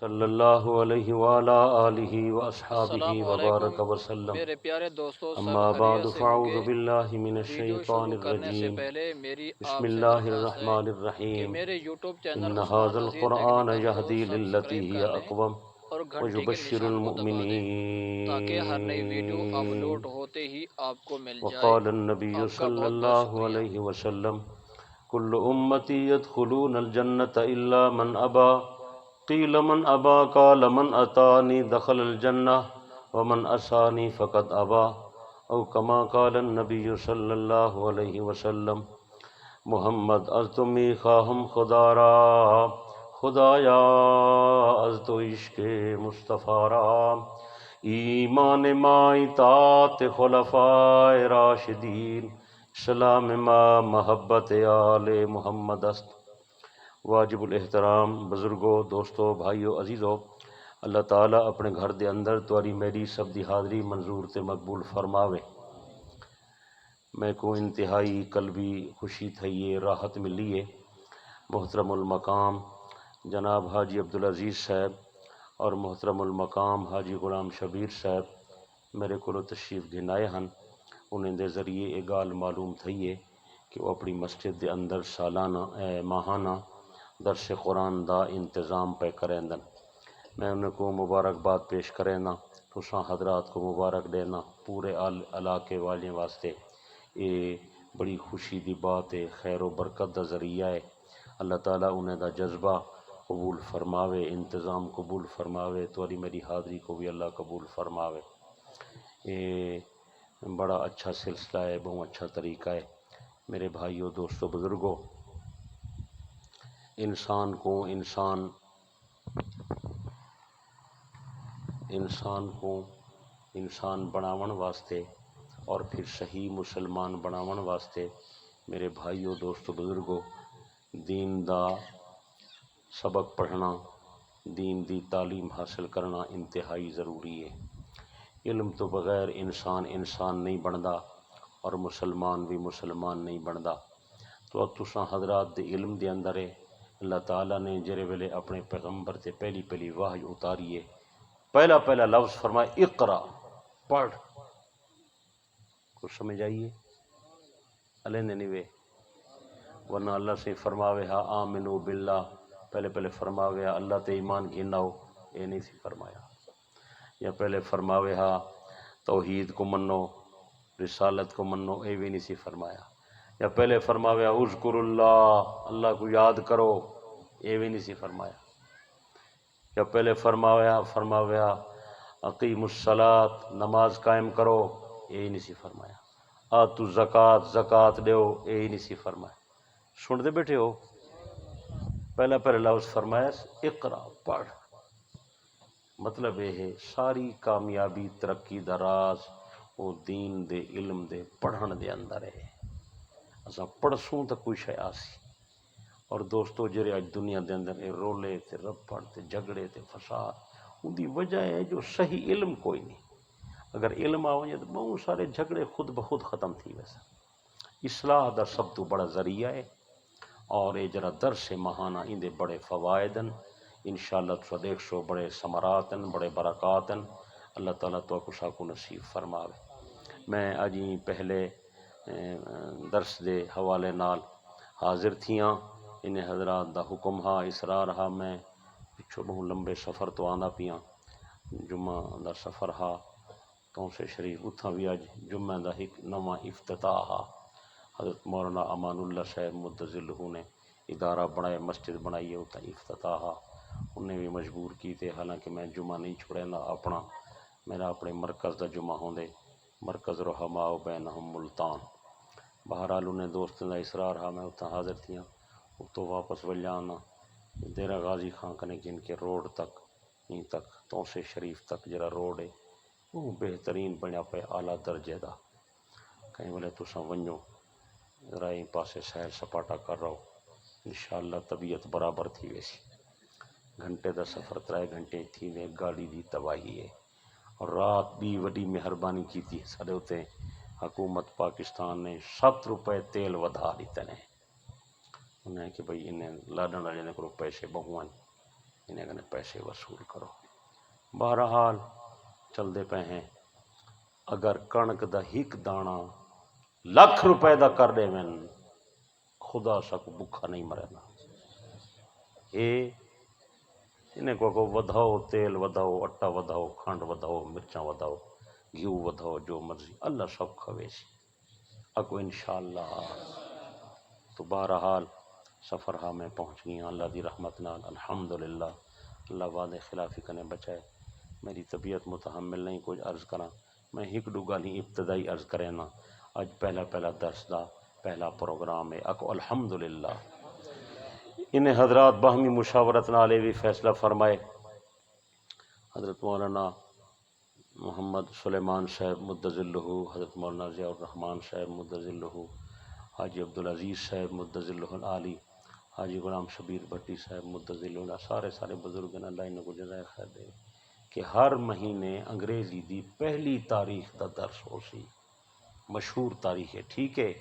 صلی اللہ علیہ وآلہ آلہ واصحابہ السلام علیکم وبارک وسلم میرے پیارے دوستو، سب اما بعد خیریت سے ہوں فاعوذ گے۔ باللہ من ویڈیو الشیطان شروع کرنے سے الرجیم پہلے میری بسم آپ سے اللہ درخواست ہے الرحمن کہ الرحیم میرے یوٹیوب چینل ان عثمان ھذا نذیر القرآن ٹیکنیکل کو یہدی للتی سبسکرائب ہی کر لیں اقوم اور گھنٹی کے ویبشر نشان کو دبا دیں تاکہ ہر نئی ویڈیو المؤمنین اپلوڈ ہوتے ہی آپ کو مل جائے۔ وقال النبی آپ کا صلی بہت بہت اللہ شکریہ۔ علیہ وسلم کل امتی يدخلون الجنة الا من ابا قیل من ابا قال من اتانی دخل الجنہ ومن اسانی فقد ابا او کما قال النبی صلی اللہ علیہ وسلم محمد از تمی خواہم خدا را خدایا از تو عشق مصطفیٰ را ایمان ما اطاعت خلفائے راشدین سلام ما محبت آل محمد است۔ واجب الاحترام بزرگوں، دوستوں، بھائیوں، عزیزوں، اللہ تعالیٰ اپنے گھر دے اندر تواری میری سب دی حاضری منظور تے مقبول فرماوے۔ میں کو انتہائی قلبی خوشی تھئیے، راحت ملیے۔ محترم المقام جناب حاجی عبدالعزیز صاحب اور محترم المقام حاجی غلام شبیر صاحب میرے کو تشریف گھنائے ہن۔ انہیں دے ذریعے ایک گال معلوم تھئیے کہ وہ اپنی مسجد دے اندر سالانہ ماہانہ درس قرآن دا انتظام پہ کریں دن۔ میں انہیں کو مبارکباد پیش کریں نا، تساں حضرات کو مبارک دینا، پورے علاقے والے واسطے یہ بڑی خوشی دی بات ہے، خیر و برکت دا ذریعہ ہے۔ اللہ تعالیٰ انہیں دا جذبہ قبول فرماوے، انتظام قبول فرماوے، توری میری حاضری کو بھی اللہ قبول فرماوے۔ یہ بڑا اچھا سلسلہ ہے، بہت اچھا طریقہ ہے۔ میرے بھائیوں، دوستوں، بزرگوں، انسان کو انسان بناون واسطے اور پھر صحیح مسلمان بناون واسطے میرے بھائیوں، دوستوں، بزرگوں، دین دا سبق پڑھنا، دین دی تعلیم حاصل کرنا انتہائی ضروری ہے۔ علم تو بغیر انسان نہیں بندا اور مسلمان بھی مسلمان نہیں بندا۔ تو تساں حضرات دے علم دے اندر ہے، اللہ تعالیٰ نے جرے ویلے اپنے پیغمبر تے پہلی وحی اتاریے، پہلا لفظ فرمائے اقرا، پڑھ۔ کچھ سمجھ آئیے؟ علیندے نہیں وے، ورنہ اللہ سے فرماوے ہا آمنو باللہ، پہلے فرماوے ہا اللہ تے ایمان گھناؤ، یہ نہیں سی فرمایا۔ یا پہلے فرماوے ہا توحید کو منو، رسالت کو منو، یہ بھی نہیں سی فرمایا۔ یا پہلے فرماوے ہا اذکر اللہ کو یاد کرو، یہ بھی نہیں سی فرمایا۔ یا پہلے فرماوے ہا اقیم الصلاۃ، نماز قائم کرو، یہ نہیں سی فرمایا۔ آتو زکوٰۃ دیو، یہ نہیں سی فرمایا۔ سن دے بیٹھے ہو؟ پہلا لفظ فرمایا اقرا، پڑھ۔ مطلب یہ ہے ساری کامیابی ترقی دا راز وہ دین دے علم دے پڑھن دے اندر ہے۔ اساں پڑھسوں تو کوئی شے آسی۔ اور دوستو، جڑے اج دنیا دے اندر اے رولے تے رپڑ تے جھگڑے تے فساد، ان دی وجہ ہے جو صحیح علم کوئی نہیں۔ اگر علم آ ونجے تو بہت سارے جھگڑے خود بخود ختم تھی ویسا۔ اصلاح دا سب تو بڑا ذریعہ ہے، اور یہ جرا درس ماہانہ ان دے بڑے فوائدن، انشاءاللہ تو دیکھ سو بڑے ثمراتن، بڑے برکاتن، اللہ تعالیٰ تو کو نصیب فرماوے۔ میں اج ہی پہلے درس دے حوالے نال حاضر تھیاں، انہیں حضرات دا حکم ہا، اصرار ہا، میں پچھو بہت لمبے سفر تو آندا پیاں، جمعہ دا سفر ہا تو سے شریف، اتھاں بھی اج جمعہ دا ایک نواں افتتاح ہا۔ حضرت مولانا امان اللہ صاحب مدظلہ نے ادارہ بنائے، مسجد بنائی ہے، اتھاں افتتاح ہا۔ انہیں بھی مجبور کیتے، حالانکہ میں جمعہ نہیں چھوڑے نا، میرا اپنے مرکز دا جمعہ ہوندے، مرکز رحماء بینہم ملتان۔ بہرحال انہیں دوستوں دا اصرار ہا، میں اتھاں حاضر تھیاں، اتو واپس ولیانا دیرہ غازی خان کنے گن کے روڈ تک، این تک توسے شریف تک جرا روڈ ہے وہ بہترین بنیا پہ اعلیٰ درجے دا۔ کہیں بولے تساں ونجو ذرا این پاسے سیر سپاٹا کر رہو، انشاءاللہ طبیعت برابر تھی ویسی۔ گھنٹے دا سفر 3 گھنٹے تھی وے، گاڑی دی تباہی ہے۔ اور رات بھی وڈی مہربانی کی تھی سارے ہوتے، حکومت پاکستان نے 7 روپے تیل ودھا دیتے ہیں۔ انہیں کہ بھئی انہیں لاڈن والے کو پیسے بہوان انہیں کہنے پیسے وصول کرو. بہرحال چلتے پے ہیں. اگر کنک دا ہک دانا ₹1,00,000 دا کر دے میں خدا سا کو بکھا نہیں مرنا. انہیں کو ودھاؤ، تیل ودھاؤ، اٹا ودھاؤ، کھنڈ ودھاؤ، مرچاں ودھاؤ، گھیو ودھاؤ، جو مرضی اللہ سب کھوے سی اکو انشاءاللہ. تو بہرحال سفر ہاں میں پہنچ گئی ہاں اللہ دی رحمت نال الحمدللہ. اللہ وعدے خلافی کنے بچائے. میری طبیعت متحمل نہیں کچھ عرض کراں. میں ایک دو گالی ابتدائی عرض کرے نا. اج پہلا درس دا پہلا پروگرام ہے اکو الحمدللہ. انہیں حضرات باہمی مشاورت نالے بھی فیصلہ فرمائے. حضرت مولانا محمد سلیمان صاحب مدظلہ، حضرت مولانا ضیاء الرحمان صاحب مدظلہ، حاجی عبدالعزیز صاحب مدظلہ العالی، حاجی غلام شبیر بھٹی صاحب مدظلہ، سارے بزرگ نے اللہ انہیں کو جزائے خیر دے کہ ہر مہینے انگریزی دی پہلی تاریخ دا درس ہو سی. مشہور تاریخ ہے، ٹھیک ہے.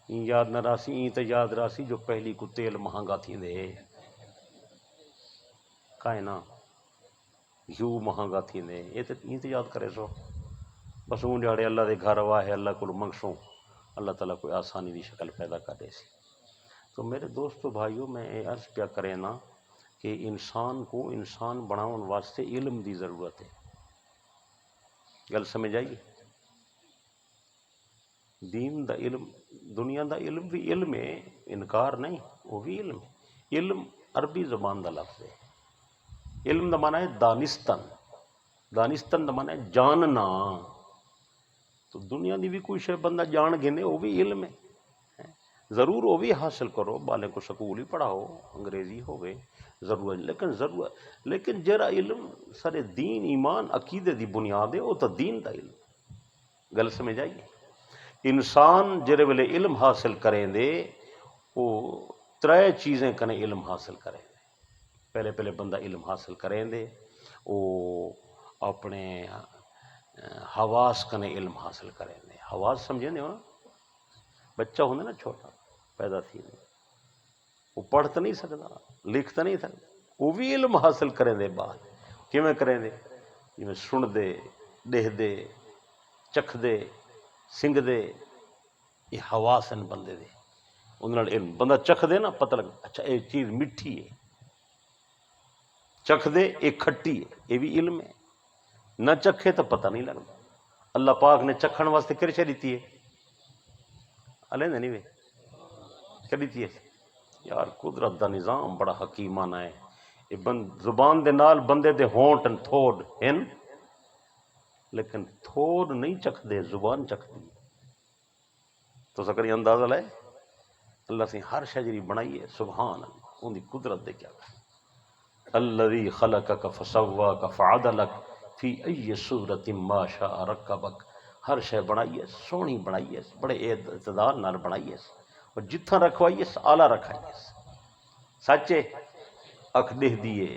این یاد نہ راسی، این تو یاد راسی جو پہلی کو تیل مہنگا تھی دے کائیں نا، گھیو مہنگا تھی دے. این تو یاد کرے سو. بس اون جاڑے اللہ دے گھر واہ اللہ کو منگسوں اللہ تعالیٰ کوئی آسانی دی شکل پیدا کر دے سی. تو میرے دوستو بھائیو میں عرض کیا کرے نا کہ انسان کو انسان بناؤن واسطے علم دی ضرورت ہے. گل سمجھ آئی؟ دین دا علم، دنیا دا علم بھی علم ہے، انکار نہیں، وہ بھی علم ہے. علم عربی زبان دا لفظ ہے. علم دا معنی ہے دانستن. دانستن دا معنی ہے جاننا. تو دنیا دی بھی کوئی شے بندہ جان گنے وہ بھی علم ہے. ضرور وہ بھی حاصل کرو، بالے کو سکول ہی پڑھاؤ، انگریزی ہوگئے ضرورت لیکن جرا علم سارے دین ایمان عقیدے دی بنیاد ہے وہ تو دین دا علم. گل سمجھ آئیے؟ انسان جرے ویلے علم حاصل کریں دے وہ 3 چیزیں کنے علم حاصل کریں دے. پہلے بندہ علم حاصل کریں دے وہ اپنے حواس کنے علم حاصل کریں دے. حواس سمجھیں دے ہو نا، بچہ ہوندے نا چھوٹا پیدا تھی دے وہ پڑھ تو نہیں سکتا، لکھ تو نہیں سکتا، وہ بھی علم حاصل کریں دے. بعد کیویں کریں دے؟ جویں سن دے، دیکھ دے، چکھ دے، سنگ دے. یہ حواس ہیں بندے دے. ان نال علم بندہ چکھ دے نا پتہ لگ اچھا یہ چیز میٹھی ہے، چکھ دے ایک کھٹی ہے، یہ بھی علم ہے. نہ چکھے تو پتہ نہیں لگتا. اللہ پاک نے چکھن واسطے کرچے دیتی ہے علیہ نہیں وے کیا دیتی ہے یار. قدرت دا نظام بڑا حکیمانہ ہے. یہ زبان دے نال بندے دے ہونٹ تھوڑ ہیں لیکن تھوڑ نہیں چکھ دے، زبان چکھ دی. تو سکری اندازہ لائے اللہ سے ہر شجری بنائی ہے. سبحان اللہ، ان دی قدرت دے کیا ہے. الذی خلقک فسواک فعدلک فی ای صورت ما شاء رکبک. ہر شے بنائی ہے، سونی بنائی ہے، بڑے اعتدال نال بنائی ہے، اور جتھاں رکھوائی ہے اعلیٰ رکھائی ہے. سچے اکھ دیکھ دیے،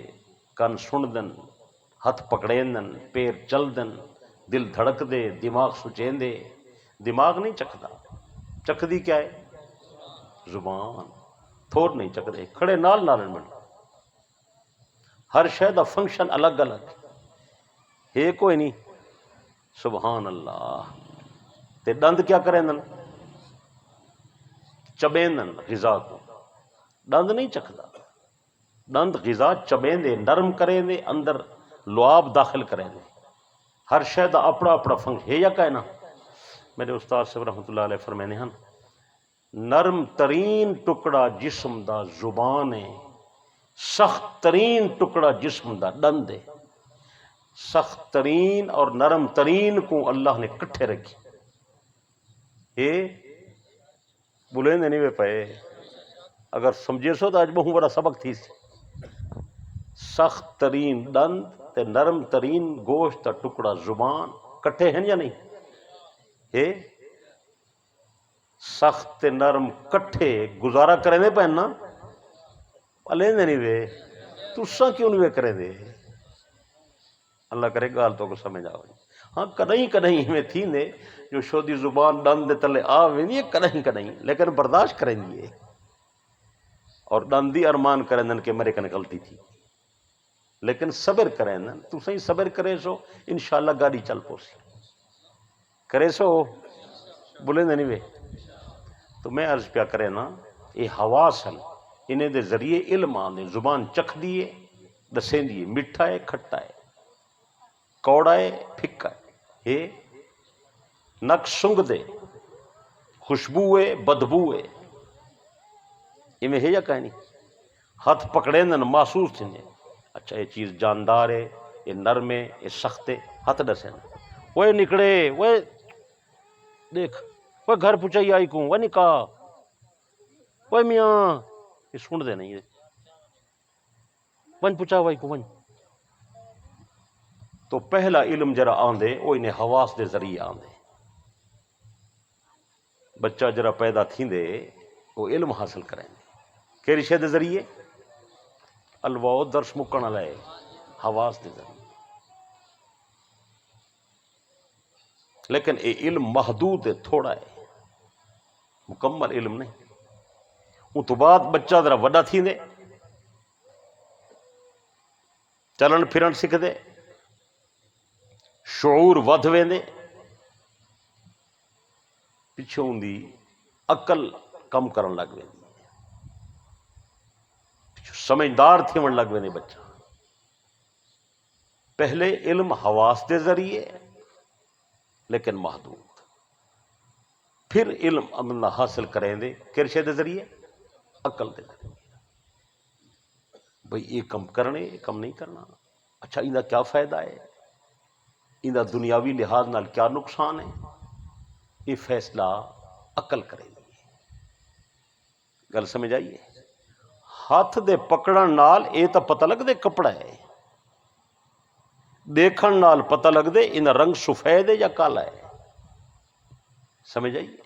کن سن دن، ہتھ پکڑین دن، پیر چل دن، دل دھڑک دے، دماغ سچین دے. دماغ نہیں چکھدا، چکھ دی کیا ہے؟ زبان. تھوڑ نہیں چکھ دے، کھڑے نال من. ہر شے دا فنکشن الگ الگ ہے، کوئی نہیں. سبحان اللہ. تے دند کیا کریں دن؟ چبین دن غذا کو. دند نہیں چکھدا، دند غذا چبین دے، نرم کریں دے، اندر لعاب داخل کریں دے. ہر شے دا اپنا اپنا فنکشن ہے یا کہنا. میرے استاد صاحب رحمۃ اللہ علیہ فرمینے ہیں نرم ترین ٹکڑا جسم دا زبان ہے، سخت ترین ٹکڑا جسم دا دند ہے. سخت ترین اور نرم ترین کو اللہ نے کٹھے رکھی. یہ بولیں نہیں وے پے اگر سمجھے سو تو آج بہت بڑا سبق تھی. سخت ترین دند تے نرم ترین گوشت دا ٹکڑا زبان کٹھے ہیں یا نہیں؟ ہے سخت تے نرم کٹھے گزارا کریں دے پہننا لیں نہیں وے تساں کیوں نہیں وے کریں دے. اللہ کرے گال تو کو سمجھ آؤ. ہاں کدیں کدیں میں تھی نے جو شودی زبان دند دے تلے آ ویندی ہے کدیں کدیں، لیکن برداشت کریں دیے. اور دندی ارمان کریں دن کے میرے کنے غلطی تھی. لیکن صبر کریں نا تو صحیح صبر کرے سو انشاءاللہ گاڑی چل پوسی کرے سو بولیں نہیں وے تو میں عرض پیا کرے نا یہ حواس ہیں انہیں دے ذریعے علم آنے زبان چکھ دیے دسیں دیے میٹھا ہے کھٹا ہے کوڑا ہے پھکا ہے یہ نک سنگ دے خوشبو ہے بدبو ہے ہے یا کہانی ہاتھ پکڑے نا محسوس تھے اچھا یہ چیز جاندار ہے یہ نرم ہے یہ سخت ہے ہاتھ ڈسے نا وہ نکڑے وہ دیکھ وہ گھر پوچھائی آئی کو وہ نکاح وہ میاں یہ سن دے نہیں ون پوچھا وائی کو ون تو پہلا علم جرا آندے وہ انہیں حواس دے ذریعے آندے بچہ جرا پیدا تھیندے وہ علم حاصل کریں کیری شے دے ذریعے الواؤ درس مکن لائے حواس دے ذریعے لیکن یہ علم محدود ہے تھوڑا ہے مکمل علم نہیں وہ تو بعد بچہ ذرا وڈا تھیندے چلن پھرن سکھ دے شعور ود ویندے پچھوں دی عقل کم کرن لگ ویندی سمجھدار تھیون لگ ویندے بچہ پہلے علم حواس دے ذریعے لیکن محدود پھر علم امن حاصل کریں دے کرشے دے ذریعے عقل دے ذریعے بھئی یہ کم کرنے یہ کم نہیں کرنا اچھا اندہ کیا فائدہ ہے اندہ دنیاوی لحاظ نال کیا نقصان ہے یہ فیصلہ عقل کرے گی گل سمجھ آئیے ہاتھ دے پکڑن نال یہ تو پتہ لگ دے کپڑا ہے دیکھن نال پتہ لگ دے ان رنگ سفید ہے یا کالا ہے سمجھ آئیے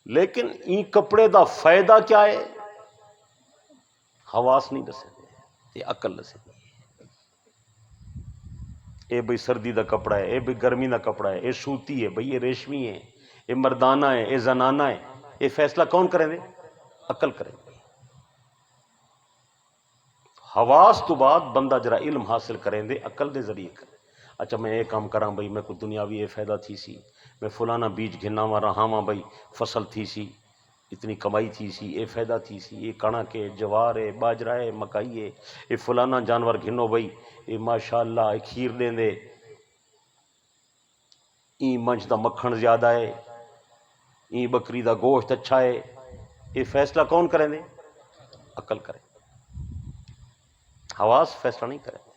لیکن این کپڑے دا فائدہ کیا ہے حواس نہیں دسے دے یہ عقل دسے دے اے بھئی سردی دا کپڑا ہے اے بھئی گرمی دا کپڑا ہے اے سوتی ہے بھئی یہ ریشمی ہے اے مردانہ ہے اے زنانہ ہے یہ فیصلہ کون کریں دے عقل کریں دے حواس تو بعد بندہ جرا علم حاصل کریں دے عقل دے ذریعے کریں اچھا میں یہ کام کراں بھئی میں کو دنیاوی یہ فائدہ تھی سی میں فلانا بیج گھنا وا رہا ہاں بھئی فصل تھی سی اتنی کمائی تھی سی یہ فائدہ تھی سی یہ کڑک ہے جوار ہے باجرہ ہے مکائی ہے یہ فلانا جانور گھنو بھئی یہ ماشاءاللہ یہ کھیر دیں دے این منچ دا مکھن زیادہ ہے این بکری دا گوشت اچھا ہے یہ فیصلہ کون کریں دے عقل کریں حواس فیصلہ نہیں کریں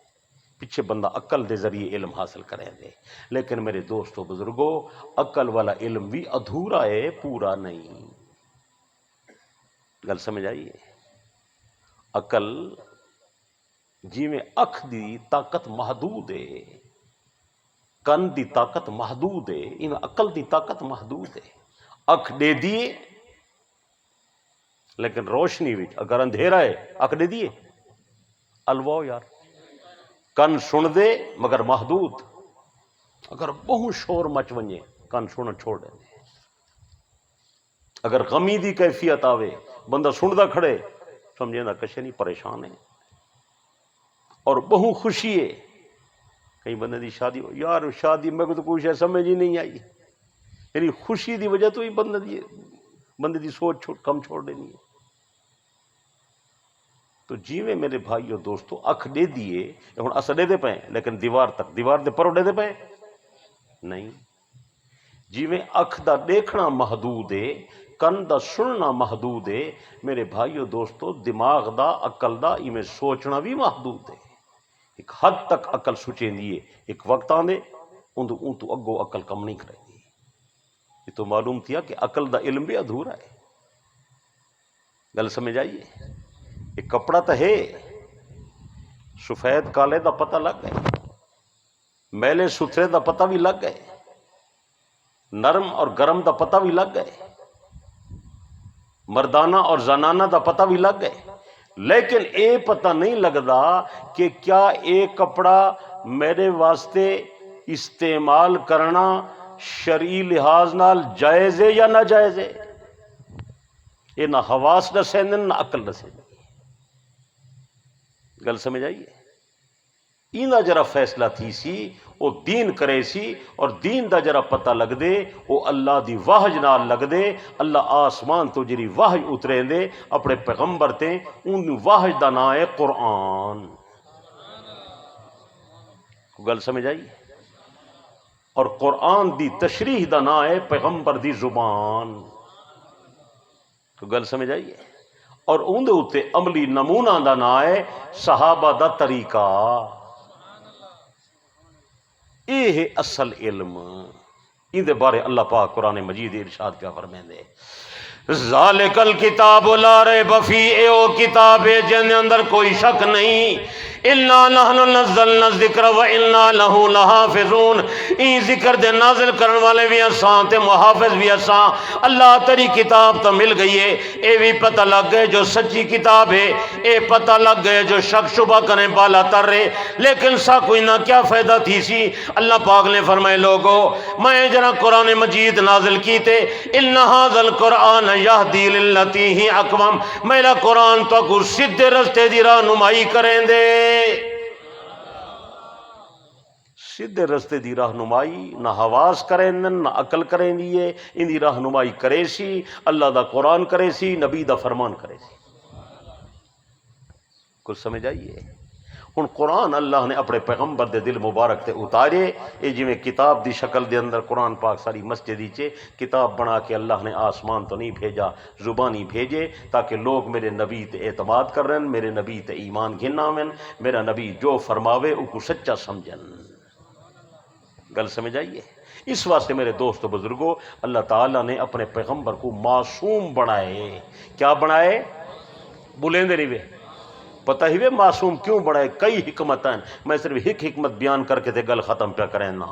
پیچھے بندہ عقل دے ذریعے علم حاصل کریں دے لیکن میرے دوستو بزرگو عقل والا علم بھی ادھورا ہے پورا نہیں گل سمجھ آئیے عقل جی میں اکھ دی طاقت محدود ہے کن دی طاقت محدود ہے ان عقل دی طاقت محدود ہے اکھ دے دیے لیکن روشنی وچ اگر اندھیرا ہے اکھ دے دیے الواؤ یار کن سن دے مگر محدود اگر بہت شور مچ ونجے کن سن چھوڑ دے اگر غمی دی کیفیت آوے بندہ سندا کھڑے سمجھے نا کشے نہیں پریشان ہے اور بہت خوشی ہے کئی بندے دی شادی ہو یار شادی میں تو کوئی شے سمجھ ہی نہیں آئی یعنی خوشی دی وجہ تو ہی بندے دی سوچ کم چھوڑ دینی ہے تو جیویں میرے بھائی اور دوستو اکھ دے دیے ہن اس دے دے پے لیکن دیوار تک دیوار دے پرو دے دے پے نہیں جیویں اکھ دا دیکھنا محدود ہے کن دا سننا محدود ہے میرے بھائی اور دوستو دماغ دا عقل دا ایویں سوچنا بھی محدود ہے ایک حد تک عقل سوچیں دیے ایک وقت آندے ان تو اگو عقل کم نہیں کرے دی یہ تو معلوم تھیا کہ عقل دا علم بھی ادھورا ہے گل سمجھ آئیے ایک کپڑا تو ہے سفید کالے دا پتہ لگ گئے میلے ستھرے دا پتہ بھی لگ گئے نرم اور گرم دا پتہ بھی لگ گئے مردانہ اور زنانہ دا پتہ بھی لگ گئے لیکن اے پتہ نہیں لگدا کہ کیا اے کپڑا میرے واسطے استعمال کرنا شرعی لحاظ نال جائز ہے یا ناجائز ہے یہ نہ حواس دسیں نہ عقل دسیں گل سمجھ آئیے ایندا جرا فیصلہ تھی سی وہ دین کرے سی اور دین دا جرا پتہ لگ دے وہ اللہ دی واہج نال لگ دے اللہ آسمان تو جری واہج اترے دے اپنے پیغمبر تے ان واہج دا نام ہے قرآن. گل سمجھ آئی؟ اور قرآن دی تشریح دا نام ہے پیغمبر دی زبان. تو گل سمجھ آئی ہے؟ اور اون دے اتے عملی نمونہ دا نام ہے صحابہ دا طریقہ. یہ ہے اصل علم. ان دے بارے اللہ پاک قرآن مجید ارشاد پہ فرمیندے ذالک الکتاب لا ریب فیہ، اے او کتاب ہے جن اندر کوئی شک نہیں. انا نحن نزلنا الذکر و انا لہ لحافظون، این ذکر دے نازل کرن والے بھی اساں تے محافظ بھی اساں. اللہ تیری کتاب تو مل گئی ہے، اے بھی پتہ لگ گئے جو سچی کتاب ہے، اے پتہ لگ گئے جو شک شبہ کریں بالا تر رہے. لیکن سا کوئی نہ کیا فائدہ تھی سی؟ اللہ پاک نے فرمائے لوگو میں جنا قرآن مجید نازل کیتے ان ھذا القرآن یہدی للتی ہی اقوم، میرا قرآن تو کو سیدھے رستے دی رہنمائی کریں دے. سیدھے رستے دی رہنمائی نہ حواس کریں نہ عقل کریں دیئے، ان دی رہنمائی کرے سی اللہ دا قرآن کرے سی، نبی دا فرمان کرے سی. کچھ سمجھ آئیے؟ ہن قرآن اللہ نے اپنے پیغمبر دے دل مبارک تے اتارے. یہ جی میں کتاب دی شکل دے اندر قرآن پاک ساری مسجدی چے کتاب بنا کے اللہ نے آسمان تو نہیں بھیجا، زبانی بھیجے تاکہ لوگ میرے نبی تے اعتماد کرن، میرے نبی تے ایمان گھناویں، میرا نبی جو فرماوے او کو سچا سمجھن. گل سمجھ آئیے؟ اس واسطے میرے دوست و بزرگوں اللہ تعالیٰ نے اپنے پیغمبر کو معصوم بنائے. کیا بنائے؟ بولیندے نہیں وے پتہ ہی وے معصوم کیوں بڑھائے؟ کئی حکمت ہیں، میں صرف ایک حکمت بیان کر کے تے گل ختم پہ کریں نا.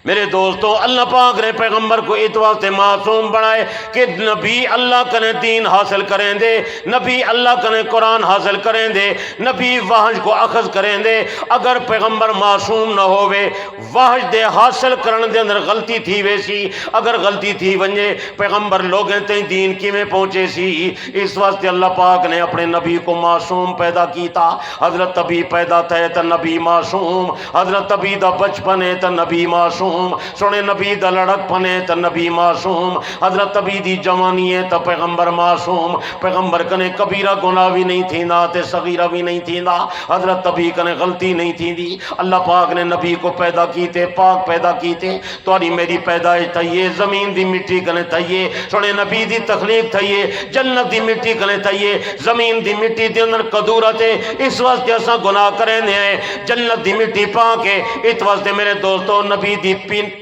میرے دوستو اللہ پاک نے پیغمبر کو اس واسطے معصوم بنائے کہ نبی اللہ کنے دین حاصل کریں دے، نبی اللہ کنے قرآن حاصل کریں دے، نبی وحج کو اخذ کریں دے. اگر پیغمبر معصوم نہ ہوئے وحج دے حاصل کرن دے اندر غلطی تھی ویسی، اگر غلطی تھی ونجے پیغمبر لوگیں تے دین کی میں پہنچے سی. اس واسطے اللہ پاک نے اپنے نبی کو معصوم پیدا کی تا. حضرت ابی پیدا تھے تا نبی معصوم، حضرت ابی دا بچپنے تا نبی معصوم، سونے نبی دا لڑک پنے تا نبی معصوم، حضرت ابی دی جوانی ہے تا پیغمبر معصوم. پیغمبر کنے کبیرہ گناہ بھی نہیں تھی نا تے صغیرہ بھی نہیں تھی نا، حضرت ابی کنے غلطی نہیں تھی دی. اللہ پاک نے نبی کو پیدا کیتے پاک پیدا کیتے. تواری میری پیدائش تھئیے زمین دی مٹی کنے تھئیے، سونے نبی دی تخلیق تھئیے جنت دی مٹی کنے تھئیے. زمین دی مٹی دی اندر قدورت ہے، اس واسطے اساں گناہ کریں ہیں. جنت دی مٹی پا کے اس واسطے میرے دوستو نبی دی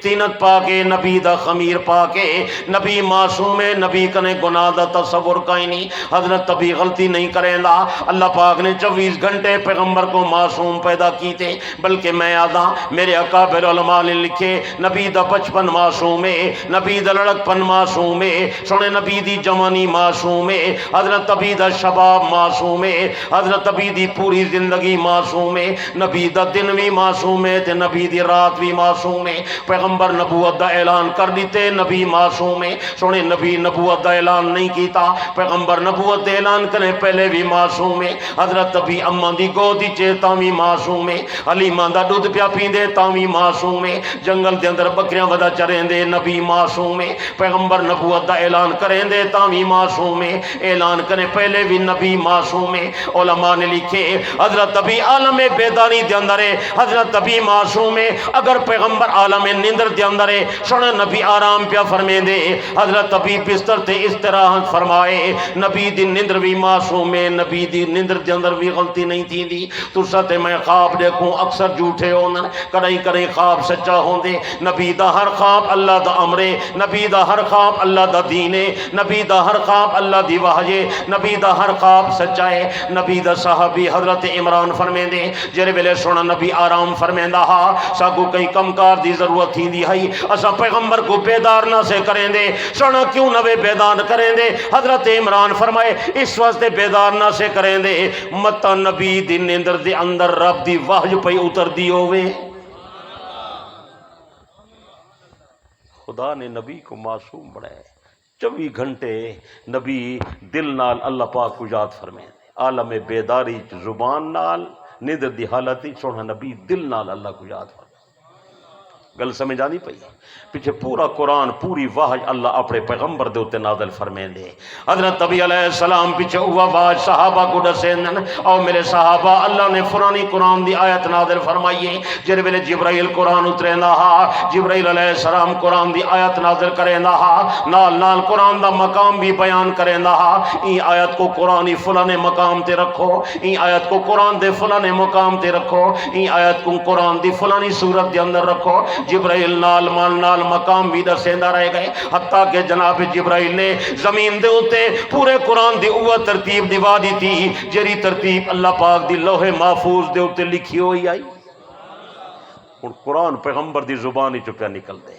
تینت پا کے، نبی دا خمیر پا کے، نبی معصوم ہے، نبی کنے گناہ دا تصور کہیں نہیں. حضرت ابھی غلطی نہیں کریں دا. اللہ پاک نے 24 گھنٹے پیغمبر کو معصوم پیدا کیتے. بلکہ میں آدھا میرے اکابر علماء نے لکھے نبی دا بچپن معصوم ہے، نبی دا لڑک پن معصوم ہے، سونے نبی دی جوانی معصوم ہے، حضرت ابھی دا شباب معصوم ہے، حضرت ابھی دی پوری زندگی معصوم ہے. نبی دا دن بھی معصوم ہے تے نبی دی رات بھی معصوم ہے. پیغمبر نبوت دا اعلان کر دیتے نبی معصوم ہے، سونے نبی نبوت دا اعلان نہیں کیتا. پیغمبر نبوت دا اعلان کرنے پہلے بھی معصوم ہے. حضرت ابھی اماں دی گودی چیتا بھی معصوم ہے، حلیمہ دا دودھ پیا پیندے تاں بھی معصوم ہے، جنگل دے اندر بکریاں ودا چریں دے نبی معصوم ہے. پیغمبر نبوت دا اعلان کریں دے تاں بھی معصوم ہے، اعلان کرنے پہلے بھی نبی معصوم ہے. علماء نے لکھے حضرت ابھی عالم بیداری دے اندر ہے، حضرت ابھی معصوم ہے. اگر پیغمبر عالم نیندر دے اندر ہے سونا نبی آرام پیا فرمے دے. حضرت ابھی بستر تے استراحت فرمائے، نبی دی نیندر بھی معصوم ہے، نبی دی نیندر دے اندر بھی غلطی نہیں تھی دی. تسا تے میں خواب دیکھوں اکثر جھوٹے ہوندن، کدی کدی خواب سچا ہوندے. نبی دا ہر خواب اللہ دا امر ہے، نبی دا ہر خواب اللہ دا دین ہے، نبی دا ہر خواب اللہ دی وحی ہے، نبی دا ہر خواب سچا ہے. نبی دا صحابی حضرت عمران فرمیندے جڑے ویلے سونا نبی آرام فرمیندا ہا ساکو کئی کم کار دی ضرورت تھیندی ہے، اسا پیغمبر کو بیدار نہ سے کریں دے. سونا کیوں نہ بیدار کریں دے؟ حضرت عمران فرمائے اس واسطے بیدار نہ سے کریں دے متا نبی دی نیندر دے اندر رب دی وحی پئی اتر دی ہوئے. خدا نے نبی کو معصوم بنایا. 24 گھنٹے نبی دل نال اللہ پاک کو یاد فرمائے، عالم بیداری زبان نال نیندر دی حالت ہی سونا نبی دل نال اللہ کو یاد فرما. گل سمجھ آنی پئی پیچھے پورا قرآن پوری واحج اللہ اپنے پیغمبر دے اوتے نازل فرمین دے. حضرت نبی علیہ السلام پیچھے ہوا واحج صحابہ کو دسین او میرے صحابہ اللہ نے فرانی قرآن دی آیت نازل فرمائیے جڑے ویلے جبرائیل قرآن اتریندا ہا جبرائیل علیہ السلام قرآن دی آیت نازل کریندا ہا نال نال قرآن دا مقام بھی بیان کریندا ہا. این آیت کو قرآنی فلانے مقام تے رکھو این آیت کو قرآن دے فلانے مقام تے رکھو این آیت کو قرآن دی فلانی صورت دے اندر رکھو. جبرائیل نال نال مقام بھی دسیندہ رہ گئے حتیٰ کہ جناب جبرائیل نے زمین دے اوتے پورے قرآن دی اوہ ترتیب دیوا دی تھی جری ترتیب اللہ پاک دی لوح محفوظ دے اوتے لکھی ہوئی آئی. ہن قرآن پیغمبر دی زبانی چکا نکل دے.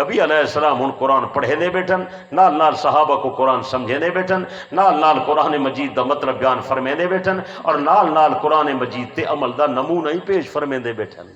نبی علیہ السلام ہن قرآن پڑھے دے بیٹھن نال نال صحابہ کو قرآن سمجھے دے بیٹھن نال نال قرآن مجید دا مطلب بیان فرمے دے بیٹھن اور نال نال قرآن مجید تے عمل دا نمونہ ہی پیش فرمے دے بیٹھن.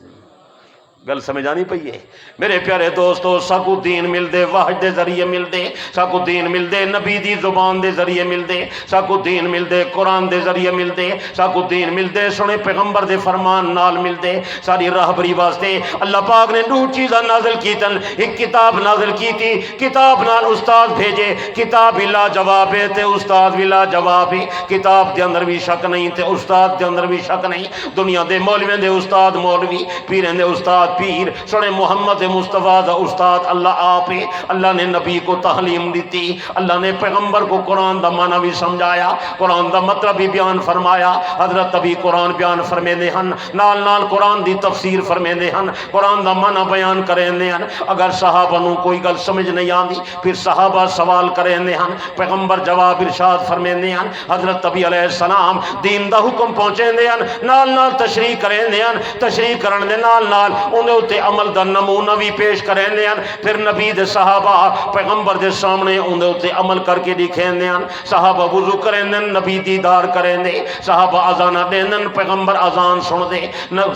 گل سمجھانی پئی ہے میرے پیارے دوستو. ساکو دین مل دے واحد دے ذریعے مل دے ساکو دین مل دے نبی دی زبان دے ذریعے مل دے ساکو دین مل دے قرآن دے ذریعے مل دے ساکو دین مل دے سنے پیغمبر دے فرمان نال مل دے. ساری راہبری واسطے اللہ پاک نے دو چیزاں نازل کیتن. ایک کتاب نازل کی تھی کتاب نال استاد بھیجے کتاب لا جواب ہے تے استاد بھی لا جواب ہے. کتاب دے اندر بھی شک نہیں تے استاد دے اندر بھی شک نہیں. دنیا دے مولویوں دے استاد مولوی پیریں دے استاد پیر سنے محمد مصطفیٰ دا استاد اللہ آپ ہے. اللہ نے نبی کو تعلیم دیتی اللہ نے پیغمبر کو قرآن دا معنی بھی سمجھایا قرآن دا مطلب بھی بیان فرمایا. حضرت ابھی قرآن بیان فرمے دے ہن نال نال قرآن دی تفسیر فرمے دے ہن قرآن دا معنی بیان کریں دے ہن. اگر صحابہ نو کوئی گل سمجھ نہیں آندی پھر صحابہ سوال کریں دے ہن پیغمبر جواب ارشاد فرمے دے ہن. حضرت ابھی علیہ السلام دین دا حکم پہنچے دے ہن نال نال تشریح کریں دے ہن تشریح کرن دے نال نال انہیں تے عمل دا نمونہ بھی پیش کریں دے ہن. پھر نبی دے صحابہ پیغمبر دے سامنے انہیں تے عمل کر کے دکھیں دے ہن. صحابہ وضو کریں دے نبی دیدار کریں دے صحابہ اذان دیں دے پیغمبر اذان سن دے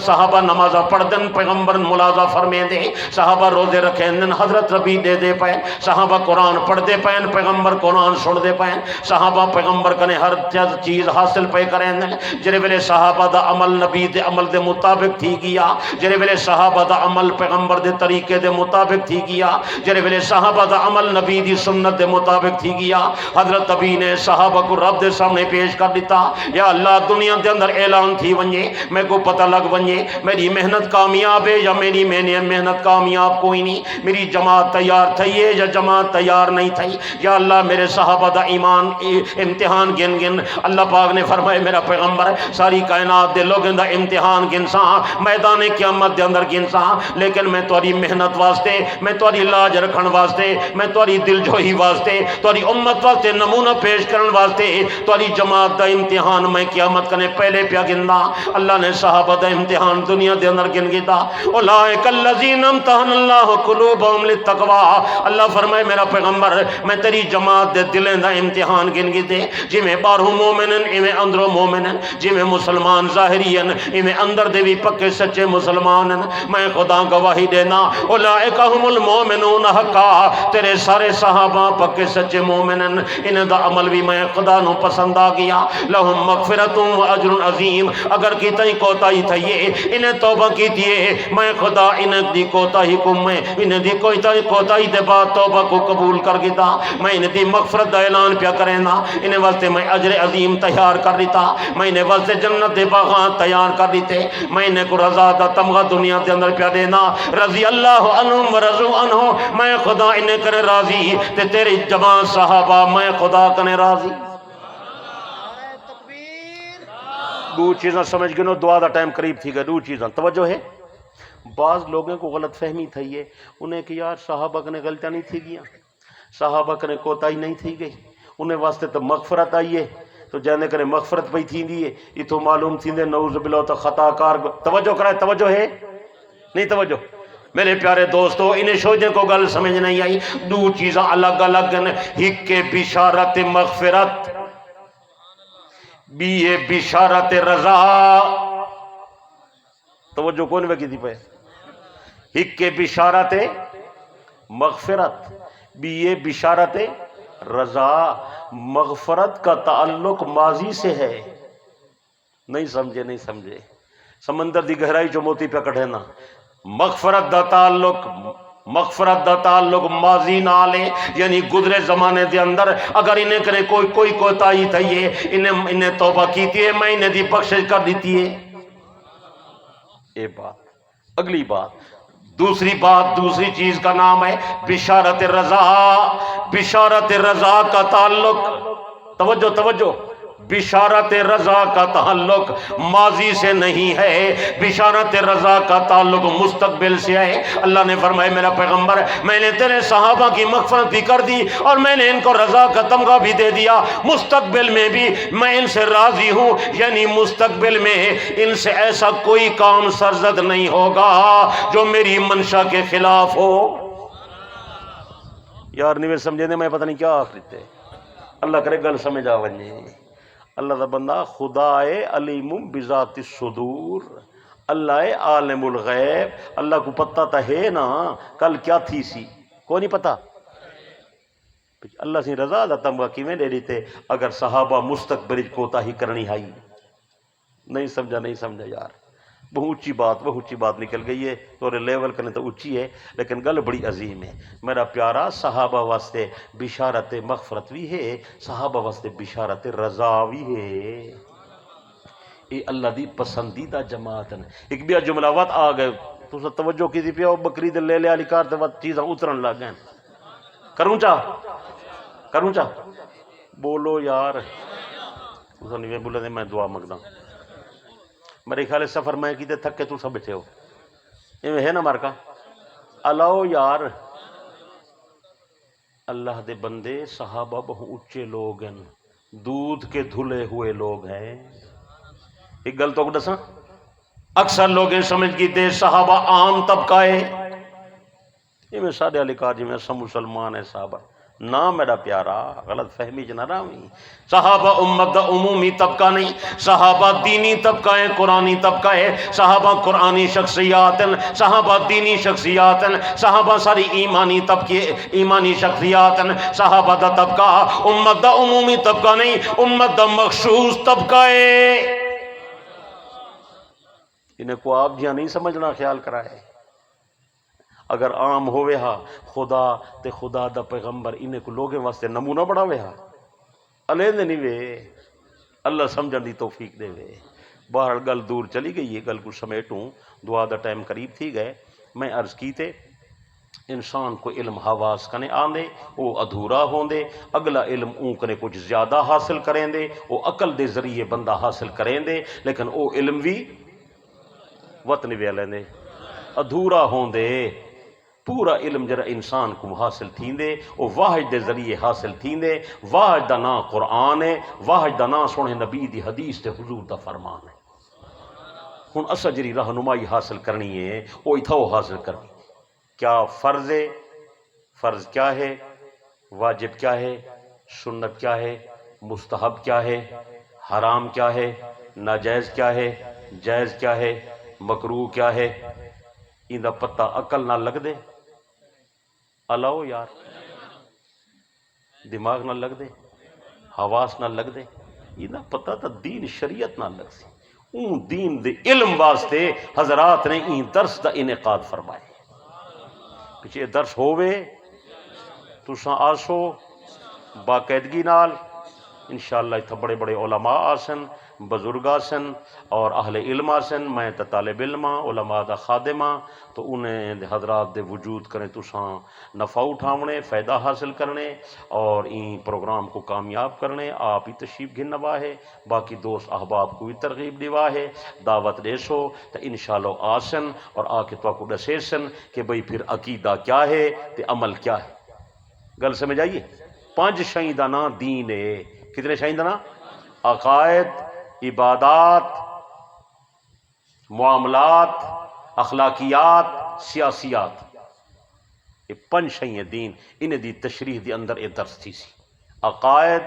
صحابہ نمازہ پڑھ دیں پیغمبر ملازہ فرمے دے صحابہ روزے رکھیں دے حضرت نبی دے دے پائیں صحابہ قرآن پڑھ دے پائیں پیغمبر قرآن سن دے پائیں صحابہ پیغمبر کنے ہر چیز حاصل پہ کریں دے. جرے ویلے صحابہ دا عمل نبی دے عمل دے مطابق تھی گیا جرے ویلے صحابہ دا عمل پیغمبر دے طریقے دے مطابق تھی گیا جرے ویلے صحابہ دا عمل نبی دی سنت دے مطابق تھی گیا. حضرت نبی نے صحابہ کو رب دے سامنے پیش کر دیتا یا اللہ دنیا دے اندر اعلان تھی ونجے میں کو پتہ لگ ونجے میری محنت کامیاب ہے یا میری محنت کامیاب کوئی نہیں میری جماعت تیار تھی ہے یا جماعت تیار نہیں تھی. یا اللہ میرے صحابہ دا ایمان امتحان گن گن اللہ پاک نے فرمائے میرا پیغمبر ساری کائنات دے لوگوں دا امتحان گنساں میدان قیامت دے اندر گنساں لیکن میں تاری محنت واسطے میں تاری لاج رکھن واسطے میں تاری دل جوہی واسطے تاری امت واسطے نمونہ پیش کرن واسطے تاری جماعت دا امتحان میں قیامت کنے پہلے پیا گندا. اللہ نے صحابہ دا امتحان دنیا دے اندر گن گیتا اولئک الذین امتحن اللہ قلوبہم للتقوی. اللہ فرمائے میرا پیغمبر میں تیری جماعت دے دلیں دا امتحان گن گیتے جی میں باہروں مومنن ایویں اندروں مومنن جی میں مسلمان ظاہرین ایویں اندر دے بھی پکے سچے مسلمانن. میں خدا گواہی دینا اولئک هم المؤمنون حقا تیرے سارے صحابہ پکے سچے مومنن انہیں دا عمل بھی میں خدا نو پسند آ گیا. لہم مغفرت و اجر عظیم اگر کی تئی کوتاہی تھئیے انہیں توبہ کی دیے میں خدا انہیں دی کوتاہی کو میں انہیں دی کوتاہی دے بعد توبہ کو قبول کر گیتا میں انہیں دی مغفرت دا اعلان پیا کریں نا انہیں واسطے میں اجر عظیم تیار کر دیتا میں انہیں واسطے جنت دے باغان تیار کر دیتے میں انہیں کو رضا دا تمغہ دنیا دے اندر پیا دینا رضی اللہ عنہم ورضوا عنہ میں خدا انہیں کرے راضی تے تیری جماعت صحابہ میں خدا کنے راضی. دو چیزاں سمجھ گئے دعا دا ٹائم قریب تھی گئے. دو چیزاں توجہ ہے بعض لوگوں کو غلط فہمی تھی ہے انہیں کہ یار صحابہ کنے غلطیاں نہیں تھی گیا صحابہ کنے کوتاہی نہیں تھی گئی انہیں واسطے تو مغفرت آئی ہے تو جانے کرے مغفرت پہ تھی دی ہے یہ تو معلوم تھی دے نعوذ باللہ تو خطا کار. توجہ کرائے توجہ ہے نہیں توجہ میرے پیارے دوستو انہیں شوجے کو گل سمجھ نہیں آئی. دو چیزاں الگ الگ ہک کے بشارت مغفرت بی بشارت رضا. توجہ کون میں کی تھی پہ ہک کے بشارت مغفرت بی بشارت رضا. مغفرت کا تعلق ماضی سے ہے نہیں سمجھے سمندر دی گہرائی جو موتی پہ کٹھے نا مغفرت دا تعلق ماضی نال ہے، یعنی گزرے زمانے دے اندر اگر انہیں کرے کوئی کوتاہی تھی ہے انہیں توبہ کیتی ہے، میں انہیں دی بخشش کر دیتی ہے. یہ بات. اگلی بات، دوسری چیز کا نام ہے بشارت رضا. بشارت رضا کا تعلق، توجہ، بشارت رضا کا تعلق ماضی سے نہیں ہے، بشارت رضا کا تعلق مستقبل سے ہے. اللہ نے فرمایا میرا پیغمبر میں نے تیرے صحابہ کی مغفرت بھی کر دی اور میں نے ان کو رضا کا تمغہ بھی دے دیا، مستقبل میں بھی میں ان سے راضی ہوں، یعنی مستقبل میں ان سے ایسا کوئی کام سرزد نہیں ہوگا جو میری منشا کے خلاف ہو. یار نہیں سمجھے نے میں پتہ نہیں کیا آخرت ہے. اللہ کرے گل سمجھ آ ونجے. اللہ دا بندہ خدا علیم بذات الصدور، اللہ عالم الغیب. اللہ کو پتہ تا ہے نا کل کیا تھی سی، کو نہیں پتہ. اللہ سی رضا دا تمغہ کیویں دے دیتے اگر صحابہ مستقبل کوتاہی کرنی آئی. نہیں سمجھا یار. بہت اونچی بات نکل گئی ہے، تو لیول کرنے تو اونچی ہے لیکن گل بڑی عظیم ہے. میرا پیارا صحابہ واسطے بشارت مغفرت بھی ہے، صحابہ واسطے بشارت رضا بھی ہے. یہ اللہ دی پسندیدہ جماعت ہے. ایک بھی جملہ وقت آ گئے تو توجہ کی تھی پیا بکری دے لے لے علی کار تے وقت چیزاں اترن لگ گئے. کروں چا بولو یار. تو نہیں بولے میں دعا منگدا. میرے خیال سفر میں کیتے تھک کے تو سب بیٹھے ہو ایویں ہے نا مارکا. الاؤ یار. اللہ دے بندے صحابہ بہت اونچے لوگ ہیں، دودھ کے دھلے ہوئے لوگ ہیں. ایک گل تو دساں، اکثر لوگ سمجھ کیتے صحابہ عام طبقہ ہے، ایویں سارے علی کار جی میں سب مسلمان ہیں صحابہ. نہ میرا پیارا، غلط فہمی جنا رہی. صحابہ امت دا عمومی طبقہ نہیں، صحابہ دینی طبقہ ہے، قرآنی طبقہ ہے. صحابہ قرآنی شخصیات ہیں، صحابہ دینی شخصیات ہیں، صحابہ ساری ایمانی شخصیات ہیں. صحابہ دا طبقہ امت دا عمومی طبقہ نہیں، امت دا مخصوص طبقہ ہے. انہیں کو آپ جہاں نہیں سمجھنا خیال کرائے. اگر عام ہوئے ہا خدا تے خدا دا پیغمبر انہیں کو لوگیں واسطے نمونہ بڑھاوے ہا علیندے نہیں وے. اللہ سمجھن دی توفیق دے وے. باہر گل دور چلی گئی ہے، گل کو سمیٹوں، دعا دا ٹائم قریب تھی گئے. میں عرض کیتے انسان کو علم حواس کنے آندے وہ ادھورا ہوندے، اگلا علم اون کنے کچھ زیادہ حاصل کریں دے، وہ عقل دے ذریعے بندہ حاصل کریں دے، لیکن وہ علم بھی وطن وے لیندے ادھورا ہوندے. پورا علم جرا انسان کو حاصل تھیندے وہ واحد دے ذریعے حاصل تھیندے. واحد دا نام قرآن ہے، واحد دا نام سونے نبی دی حدیث تے حضور دا فرمان ہے. ہن اسا جری رہنمائی حاصل کرنی ہے وہ اتھاؤ حاصل کرنی. کیا فرض ہے، فرض کیا ہے، واجب کیا ہے، سنت کیا ہے، مستحب کیا ہے، حرام کیا ہے، ناجائز کیا ہے، جائز کیا ہے، مکروہ کیا ہے. ان دا پتہ عقل نہ لگ دے. الاؤ یار. دماغ نہ لگ دے، حواس نہ لگ دے. ان دا پتہ تا دین شریعت نہ لگ سی. اون دین دے علم واسطے حضرات نے این درس دا انعقاد فرمائے. پیچھے درس ہووے تساں آسو باقاعدگی نال انشاءاللہ. اتھا بڑے بڑے علماء آسن، بزرگ آسن اور اہل علم آسن. میں تا طالب علم علماء دا خادمہ تو انہیں حضرات دے وجود کریں تساں نفع اٹھاونے، فائدہ حاصل کرنے اور این پروگرام کو کامیاب کرنے. آپ ہی تشریف گھنوا ہے، باقی دوست احباب کو بھی ترغیب دیوا ہے، دعوت دے سو تو انشاءاللہ آسن اور آ کے تو کو دسے سن کہ بھئی پھر عقیدہ کیا ہے تے عمل کیا ہے. گل سمجھ آئیے. 5 شئیں دا نام دین ہے. کتنے شئیں دا نام؟ عقائد، عبادات، معاملات، اخلاقیات، سیاسیات. یہ 5 شئیں دین. انہیں دی تشریح دی اندر یہ درس تھی سی. عقائد،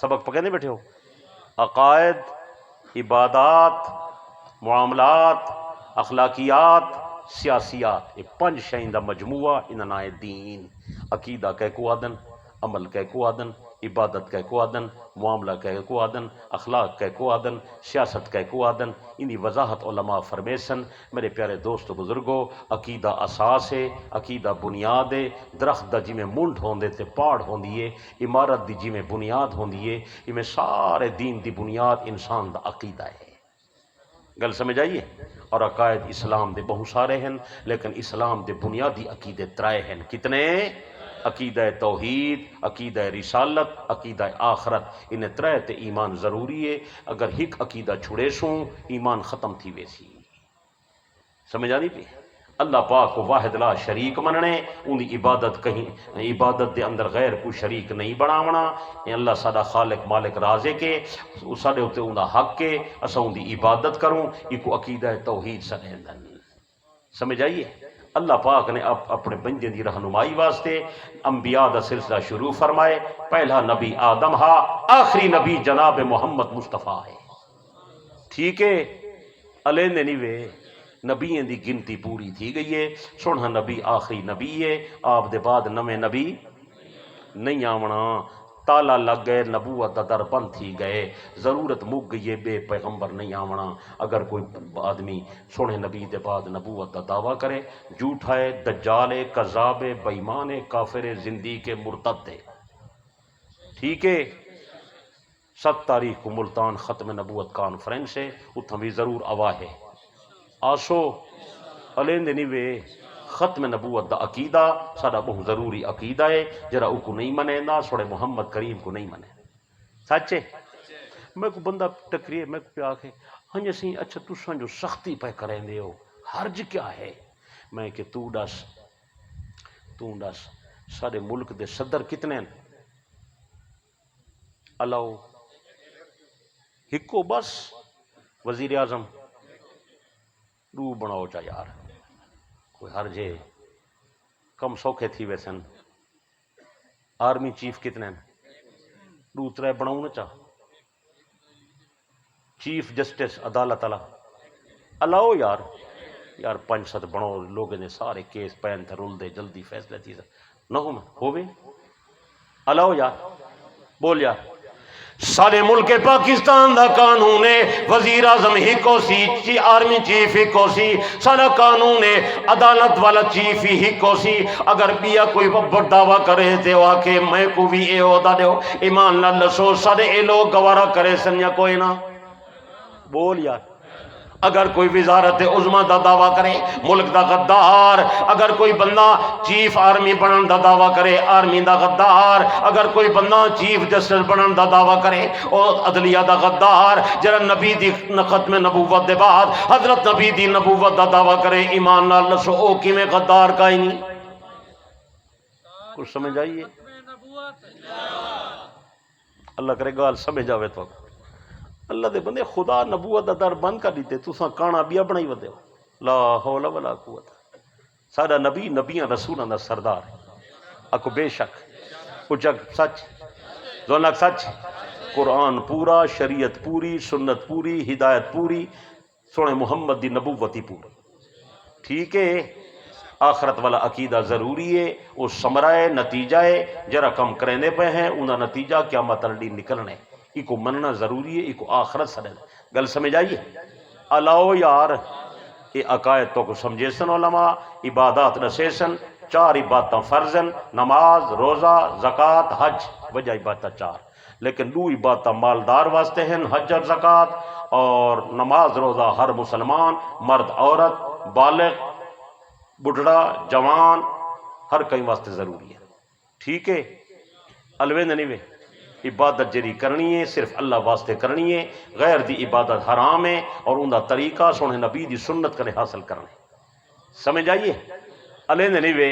سبق پکے نہیں بیٹھے ہو؟ عقائد، عبادات، معاملات، اخلاقیات، سیاسیات. یہ 5 شئیں دا مجموعہ انہاں نام دین. عقیدہ کہہ کو آدن، عمل کہہ کو آدن، عبادت کا کو آدن، معاملہ کا کو آدن، اخلاق کا کو آدن، سیاست کا کو آدن، انہی وضاحت علماء فرمیسن۔ میرے پیارے دوست و بزرگو، عقیدہ اساس ہے، عقیدہ بنیاد ہے۔ درخت دا جی میں منڈ ہوندے تے پاڑ ہوندی ہے، عمارت دی جی میں بنیاد ہوندی ہے، یہ میں سارے دین دی بنیاد انسان دا عقیدہ ہے۔ گل سمجھ آئیے؟ اور عقائد اسلام دے بہت سارے ہیں، لیکن اسلام دے بنیادی عقیدے ترائے ہیں۔ کتنے؟ عقیدہ توحید، عقیدہ رسالت، عقیدہ آخرت، انہیں ترائے تے ایمان ضروری ہے۔ اگر ہک عقیدہ چھڑے سوں ایمان ختم تھی ویسی۔ سمجھ آ نہیں پی؟ اللہ پاک کو واحد لا شریک مننے، انہی عبادت کہیں عبادت دے اندر غیر کو شریک نہیں بناونا۔ یہ اللہ سادہ خالق مالک رازے کے سادے ہوتے انہا حق کے اسا اندھی عبادت کروں، ایکو عقیدہ توحید سنیندن۔ سمجھ آئیے؟ اللہ پاک نے اپنے بندے دی رہنمائی واسطے انبیاء دا سلسلہ شروع فرمائے۔ پہلا نبی آدم ہا، آخری نبی جناب محمد مصطفیٰ ہے۔ ٹھیک ہے؟ علیہ نبی نبییں دی گنتی پوری تھی گئی ہے۔ سونا نبی آخری نبی ہے، آپ دے بعد نویں نبی نہیں آونا۔ تالا لگ گئے، نبوت دا در بند تھی گئے، ضرورت مک گئی ہے، بے پیغمبر نہیں آونا۔ اگر کوئی آدمی سونے نبی دے بعد نبوت دا دعویٰ کرے، جھوٹا ہے، دجال ہے، کذاب ہے، بے ایمان ہے، کافر ہے، زندیق ہے، مرتد ہے۔ ٹھیک ہے؟ 7 تاریخ کو ملتان ختم نبوت کانفرنس ہے، اتھا بھی ضرور آوا ہے۔ آسو علیندے نیوے ختم نبوت دا عقیدہ سارا بہت ضروری عقیدہ ہے، جرا او کو نہیں منے نا سوڑے محمد کریم کو نہیں منے۔ سچے؟ میں کو بندہ ٹکریے، میں کو پہ آکے ہاں جیسی اچھا تساں جو سختی پہ کریں دے ہو، حرج کیا ہے؟ میں کہ تو ڈس سارے ملک دے صدر کتنے ہیں؟ اللہ ہکو بس وزیر اعظم رو بناؤ چا یار، کوئی حرج ہے؟ کم سوکھے تھی ویسن۔ آرمی چیف کتنے ہیں؟ رو ترے بناؤ نہ چاہ۔ چیف جسٹس عدالت اللہ یار 5-7 بناؤ، لوگوں نے سارے کیس پین تھے رول دے جلدی فیصلہ تھی نہ ہوئے اللہ یار بول یار۔ سارے ملک پاکستان دا قانون ہے، وزیر اعظم ہی کو سی، آرمی چیف ہی کو سی، سارا قانون ہے، عدالت والا چیف ہی کو سی۔ اگر بیا کوئی بڑا دعویٰ کرے تے وہ آکے میں کو بھی اے عہدہ دیو، ایمان نہ لسو سارے اے لوگ گوارا کرے سن یا کوئی نہ بول یار۔ اگر کوئی وزارت عظمیٰ دا دعویٰ کرے، ملک دا غدار، اگر کوئی بندہ چیف آرمی بنن دا دعویٰ کرے، آرمی دا غدار، اگر کوئی بندہ چیف جسٹس بنن دا دعویٰ کرے، اور عدلیہ دا غدار، جرا نبی دی ختم نبوت دے بعد حضرت نبی دی نبوت دا دعویٰ کرے، ایمان نال نسو او کی میں غدار کا ہی نہیں۔ کچھ سمجھ آئیے؟ اللہ کرے گال سمجھ آوے تو اللہ دے بندے خدا نبوت دا در بند کر دیتے، تساں کانا بیا بنائی ودے ہو۔ لا حول ولا قوت۔ سارا نبی نبیاں رسولاں دا سردار ہے، اکو بے شک او جگ سچ زونک سچ، قرآن پورا، شریعت پوری، سنت پوری، ہدایت پوری، سونے محمد دی نبوتی پوری۔ ٹھیک ہے؟ آخرت والا عقیدہ ضروری ہے، وہ سمرائے نتیجہ ہے، جرا کم کرنے پہ ہیں انہا نتیجہ قیامت الڈی نکلنے، ایکو مننا ضروری ہے، ایکو آخرت سرے گل سمجھ آئیے؟ اللہ یار یہ عقائد تو کو سمجھے سن علماء، عبادات رسے سن، 4 عبادتاں فرضن، نماز، روزہ، زکوٰۃ، حج، وجہ عبادتہ 4، لیکن 2 عبادتاں مالدار واسطے ہیں، حج اور زکوٰۃ، اور نماز روزہ ہر مسلمان، مرد عورت، بالغ، بڑھڑا، جوان، ہر کئی واسطے ضروری ہے۔ ٹھیک ہے؟ الوے ننیوے عبادت جری کرنی ہے صرف اللہ واسطے کرنی ہے، غیر دی عبادت حرام ہے، اور ان دا طریقہ سونے نبی دی سنت کرے حاصل کرنے۔ سمجھ آئیے؟ علیہ ننیوے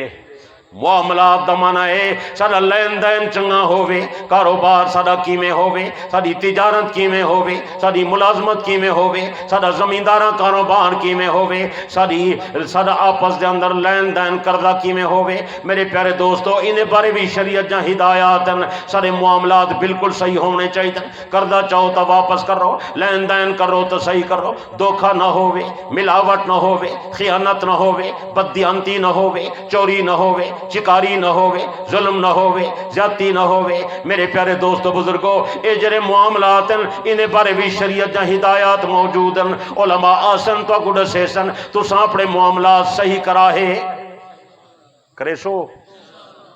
معاملات دا معنی ہے سارا لین دین چنگا ہووے، کاروبار سارا کیویں ہووے، ساری تجارت کیویں ہووے، ساری ملازمت کیویں ہووے، سارا زمینداراں کاروبار کیویں ہووے، سارا آپس دے اندر لین دین کردہ کیویں ہووے۔ میرے پیارے دوستو انہیں بارے بھی شریعت جہاں ہدایات ہیں، سارے معاملات بالکل صحیح ہونے چاہیے۔ کردہ چاہو تو واپس کرو، لین دین کرو تو صحیح کرو، دھوکہ نہ ہووے، ملاوٹ نہ ہووے، خیانت نہ ہووے، بددیانتی نہ ہووے، چوری نہ ہووے، چکاری نہ ہوئے، ظلم نہ ہوئے، زیادتی نہ ہوئے۔ میرے پیارے دوستو بزرگو، اے جڑے معاملات ہیں انہیں بارے بھی شریعت جا ہدایات موجود ہیں۔ علماء آسن تو اگو دسے سن تساں اپنے معاملات صحیح کراہے کرے سو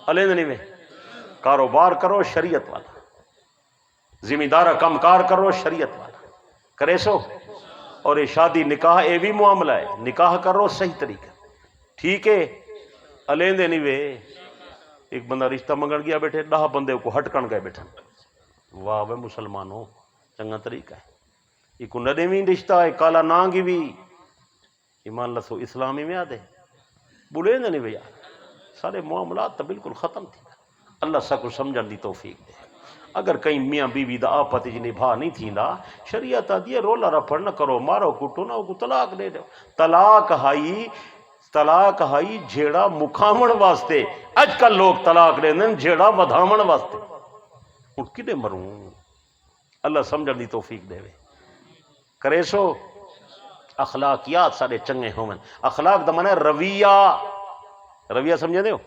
علیہ نہیں میں کاروبار کرو شریعت والا، ذمہ دارہ کم کار کرو شریعت والا کرے سو، اور یہ شادی نکاح اے بھی معاملہ ہے، نکاح کرو صحیح طریقہ ٹھیک ہے علیہ نہیں وے۔ ایک بندہ رشتہ منگن گیا بیٹھے 10 بندے کو ہٹکن گئے بیٹھن، واہ وے مسلمانوں چنگا طریقہ ہے، یہ کو نڈے بھی رشتہ ہے کالا نانگی بھی ایمان لسو اسلامی میں آدھے بولے نہیں بھیا، سارے معاملات تو بالکل ختم تھی۔ اللہ سا کو سمجھن دی توفیق دے۔ اگر کہیں میاں بیوی دا آپت جی نبھا نہیں تھیندا، شریعت آدھی رولا رپڑ نہ کرو، مارو کٹو نہ کو طلاق دے دو۔ طلاق ہائی جھیڑا مکھاون واسطے، اج کل لوگ طلاق دے دیں جھیڑا ودھاون واسطے، ہن کدے مروں؟ اللہ سمجھن دی توفیق دے کرے سو۔ اخلاقیات سارے چنگے ہومن، اخلاق دا معنی رویہ، رویہ سمجھے دے ہو؟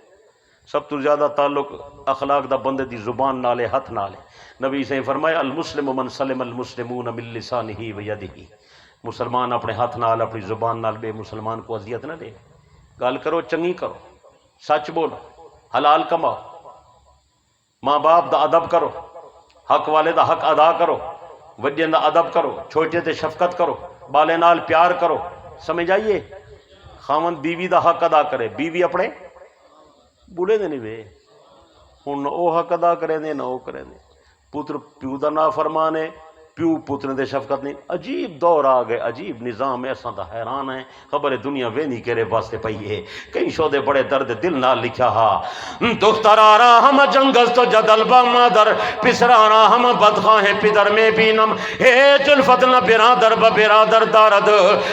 سب تو زیادہ تعلق اخلاق دا بندے دی زبان نالے ہاتھ نالے۔ نبی سے فرمایا المسلم من سلم المسلمون من لسانہ و یدہ، مسلمان اپنے ہاتھ نال اپنی زبان نال بے مسلمان کو اذیت نہ دے، گل کرو چنگی کرو، سچ بولو، حلال کماؤ، ماں باپ دا ادب کرو، حق والے دا حق ادا کرو، وڈے دا ادب کرو، چھوٹے تے شفقت کرو، بالے نال پیار کرو، سمجھ آئیے؟ خاوند بیوی دا حق ادا کرے، بیوی اپنے بوڑھے دے نہیں وے، ہن او حق ادا کرے دے نہ او کرے دے، پتر پیو دا نافرمان ہے، پیو پتر دے شفقت نہیں۔ عجیب دور آ گئے، عجیب نظام ہے، اساں تا حیران ہیں، خبر ہے دنیا وینی کیرے واسطے پئی ہے۔ کئی شودے بڑے درد دل نال لکھا ہا، دخترارا ہم جنگز تو جدل با مادر، پسرانا ہم بدخواہ پدر میں بینم، ہیچ الفت نہ برادر با برادر دارد،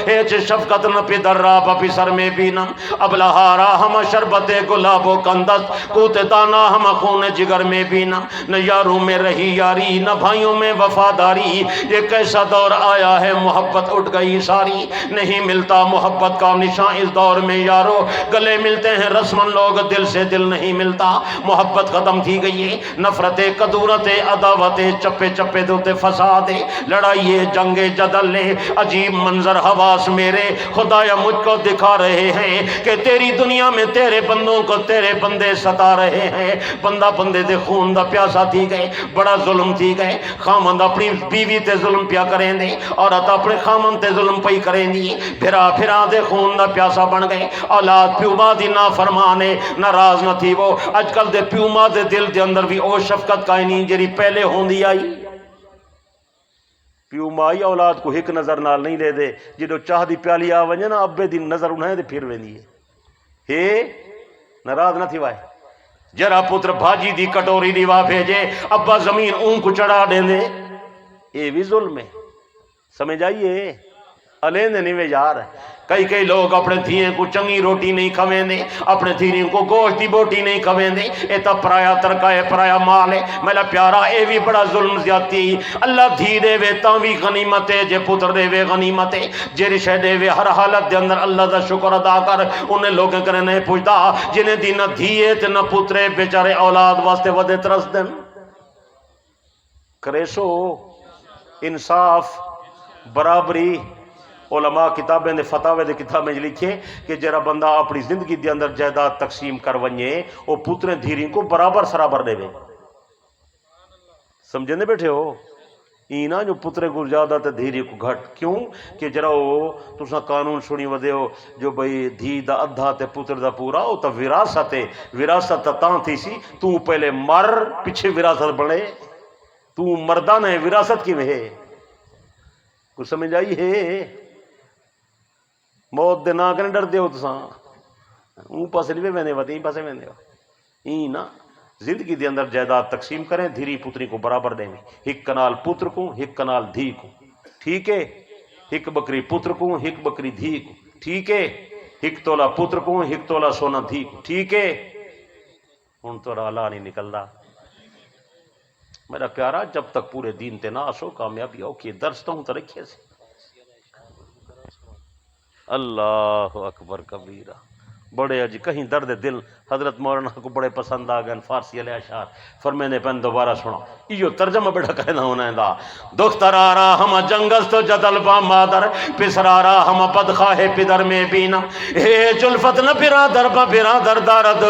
ہیچ شفقت نہ پدر را با پسر میں بینم، ابلہارا ہم شربت گلاب و کندس، کوت دانا ہم خون جگر میں بینم، نہ یاروں میں رہی یاری نہ بھائیوں میں وفاداری، یہ کیسا دور آیا ہے محبت اٹھ گئی ساری، نہیں ملتا محبت کا نشان اس دور میں یارو، گلے ملتے ہیں رسمن لوگ دل سے دل نہیں ملتا، محبت ختم تھی گئی ہے، نفرتیں قدورتیں عداوتیں چپے چپے دوتے فسادیں، لڑائیے جنگیں جدلیں، عجیب منظر حواس میرے خدایا مجھ کو دکھا رہے ہیں کہ تیری دنیا میں تیرے بندوں کو تیرے بندے ستا رہے ہیں، بندہ بندے دے خون دا پیاسا تھی گئے، بڑا ظلم تھی گئے، خامند اپنی بیوی تے ظلم پیا کریں دے، عورت اپنے خامند تے ظلم پئی کریں دی، پھرا پھرا دے خون دا پیاسا بن گئے، اولاد پیو ماں دی نافرمانے، ناراض نہ تھی وہ، اج کل دے پیو ماں دے دل دے اندر بھی او شفقت کائیں نہیں جری پہلے ہوندی آئی۔ پیو مائی اولاد کو ہک نظر نال نہیں لے دے، جدو چاہ دی پیالی آ ونجے نا ابے دی نظر انہیں دے پھر ویندی ہے ناراض نہ تھی وائے، جرا پتر بھاجی دی کٹوری دی واہ بھیجے، ابا زمین اون کو چڑھا دیں دے، یہ بھی ظلم ہے، سمجھ آئیے؟ علیندے نہیں وے یار، کئی لوگ اپنے دھیئے کو چنگی روٹی نہیں کھویں دے، اپنے دھیریں کو گوشت دی بوٹی نہیں کھویں دے، اے تا پرایا ترکا ہے، پرایا مال ہے، میلا پیارا اے بھی بڑا ظلم زیادتی، اللہ دھی دے وے تاں بھی غنیمت ہے، جے پتر دے وے غنیمت ہے، جے رشے دے وے ہر حالت دے اندر اللہ دا شکر ادا کر، انہیں لوگیں کرے نہیں پوچھتا، جنہیں دی نہ دھیئے تے نہ پترے بیچارے اولاد واسطے ودے ترس دیں، کرے سو انصاف برابری۔ علماء کتابیں دے فتاوے دے کتابیں لکھے کہ جرا بندہ اپنی زندگی دے اندر جائیداد تقسیم کر ونجے وہ پتریں دھیریں کو برابر سرابر دے وے، سمجھنے بیٹھے ہو؟ اینا جو پترے کو زیادہ تے دھیری کو گھٹ، کیوں کہ جرا وہ تسا قانون سنی ودے ہو جو بھئی دھی دا ادھا تے پتر دا پورا وہ تا وراثت ہے، وراثت تاں تھی سی تو پہلے مر پیچھے وراثت بڑھے، تو مردان ہے وراثت کی میں ہے، کچھ سمجھ آئی ہے؟ موت دے نا کنے ڈر دے ہو تساں اون پاسے نہیں ویندے ہو تین پاسے ویندے ہو، این نا زندگی دے اندر جائیداد تقسیم کریں، دھیری پتری کو برابر دیں گے، ایک کنال پتر کو ایک کنال دھی کو، ٹھیک ہے؟ ایک بکری پتر کو ایک بکری دھی کو، ٹھیک ہے؟ ایک تولا پتر کو ایک تولا سونا دھی کو، ٹھیک ہے؟ ہن تو رالا نہیں نکلدا میرا پیارا، جب تک پورے دین تے نہ آسو کامیابی ہو کہ درس تو ہوں تو رکھے سے۔ اللہ اکبر کبیرہ، بڑے اج کہیں درد دل حضرت مولانا کو بڑے پسند آ گئے فارسی علیہ اشعار فرمینے پن دوبارہ سنا یہ ترجمہ بیٹا کہنا ہونا ہے دا دخترارا ہم جنگز تو جدل با مادر پسرارا ہم بدخواہ پدر میں بینا ہیچ الفت نہ برادر با برادر دارد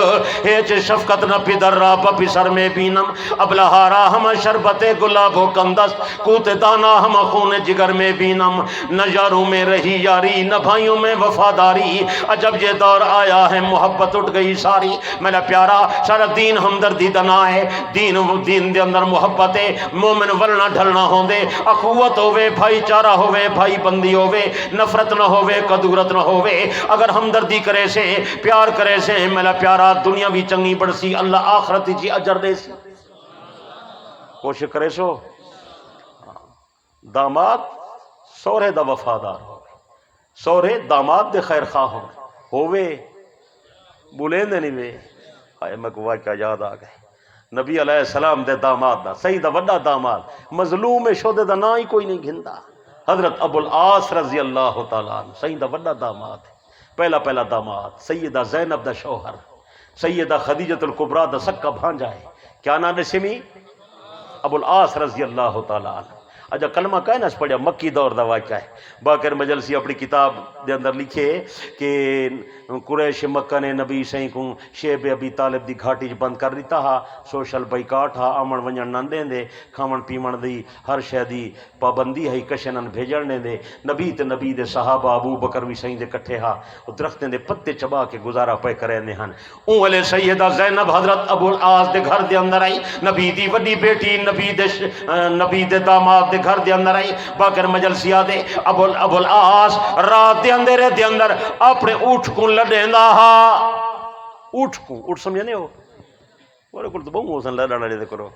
ہیچ شفقت نہ پدر را با پسر میں بینم ابلہارا ہم شربت گلاب و کندست کوت دانا ہم خون جگر میں بینم نہ یاروں میں رہی یاری نہ بھائیوں میں وفاداری عجب یہ دور آیا ہے محبت اٹھ گئی ساری میرا پیارا سارا دین ہمدردی دنا ہے دین دے اندر محبت ہے مومن ولنا ڈھلنا ہوندے اخوت ہوئے بھائی چارہ ہوئے بھائی بندی ہوئے نفرت نہ ہوئے کدورت نہ ہوئے اگر ہمدردی کرے سے پیار کرے سے میرا پیارا دنیا بھی چنگی بڑسی اللہ آخرت جی اجر دے سی کوشش کرے سو داماد سورے دا وفادار سورے داماد دے خیر خواہ ہوئے بولیں دے نہیں وے آئے میں کو واقعہ یاد آ گئے نبی علیہ السلام دے داماد دا صحیح دا وڈا داماد مظلوم شودے دا نا ہی کوئی نہیں گھندا حضرت ابو العاص رضی اللہ تعالیٰ عنہ صحیح دا وڈا داماد پہلا داماد سیدہ زینب دا شوہر سیدہ خدیجۃ الکبریٰ دا سکا بھانجا ہے کیا نام نسمی ابو العاص رضی اللہ تعالیٰ عنہ اجا کلمہ کہنا اس پڑھیا مکی دور دا واقعہ ہے باقر مجلسی اپنی کتاب دے اندر لکھے کہ قریش مکہ نے نبی سائیں کو شیب ابی طالب دی گھاٹی بند کر دیتا ہا سوشل بائیکاٹ ہا آمن ونجن نہ دیں دے کھامن پیمن دی ہر شے دی پابندی ہے کشنن بھیجن دے نبی دے صحابہ ابو بکر بھی سائیں دے کٹھے ہا درختیں دے پتے چبا کے گزارا پے کرے نے ہن اون والے سیدہ زینب حضرت ابو العاص دے گھر دے اندر آئی نبی دی وڈی بیٹی نبی دے داماد دے گھر دے اندر آئی باقر مجلسیہ دے ابو العاص رات دے اندر اپنے اٹھ کو لڑیندا ہا اٹھ سمجھنے ہو وہ کل تو بہت موسن لڑنا لے کرو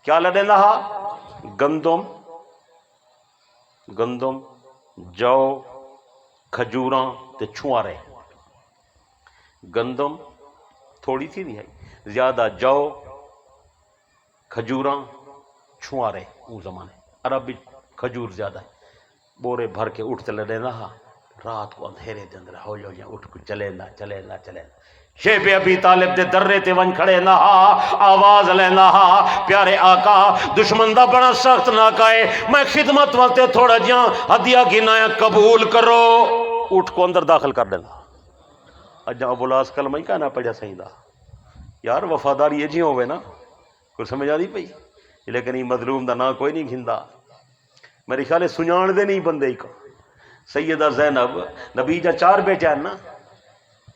کیا لڑیندا ہا گندم جو کھجوراں تے چھوارے گندم تھوڑی سی نہیں ہے زیادہ جو کھجوراں چھوارے وہ زمانے عربی کھجور زیادہ ہے بورے بھر کے اٹھتے لڑے رہا رات کو اندھیرے دے اندر ہو جو اٹھ کو چلے نہ شیب ابی طالب دے درے تے ون کھڑے نہ آواز لے نہ پیارے آقا دشمن دا بڑا سخت نہ کہے میں خدمت والتے تھوڑا جہاں ہدیہ گنایا قبول کرو اٹھ کو اندر داخل کر دینا اجا ابو العاص کلمہ ہی کہنا پڑیا صحیح دا یار وفاداری یہ جی ہوئے نا کوئی سمجھ آ دی پئی لیکن یہ مظلوم دا نا کوئی نہیں گھندا میرے خیال ہے سنجان دے نہیں بندے کو سیدہ زینب نبی جا 4 بیٹے ہیں نا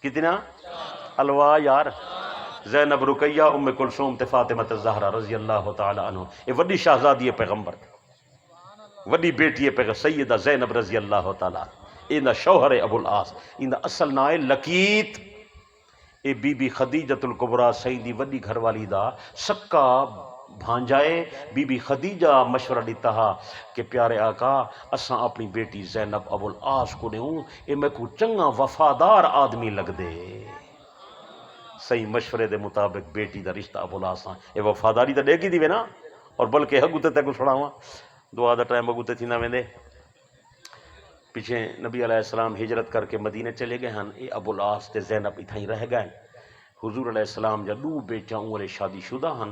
کتنا الوا یار زینب رقیہ ام کلثوم تے فاطمہ الزہرا رضی اللہ تعالی عنہ یہ وڈی شہزادی ہے پیغمبر وڈی بیٹی ہے پیغمبر سیدہ زینب رضی اللہ تعالی انہا شوہر ابو العاص انہا اصل نائے لکیت اے بی بی خدیجۃ الکبریٰ سیدی وڈی گھر والی دا سکا بھانجائے بی بی خدیجہ مشورہ دیتا ہا کہ پیارے آقا اساں اپنی بیٹی زینب ابو العاص کو دوں اے میں کو چنگا وفادار آدمی لگ دے صحیح مشورے دے مطابق بیٹی دا رشتہ ابو العاص اے وفاداری تا دے کی دی نا اور بلکہ حق تے کو چھڑاواں دعا دا ٹائم اگو تے تھی نہ ویندے پیچھے نبی علیہ السلام ہجرت کر کے مدینے چلے گئے ہن اے ابو العاص تے زینب اتھائی رہ گئے حضور علیہ السلام جا 2 بیٹیاں والے شادی شدہ ہن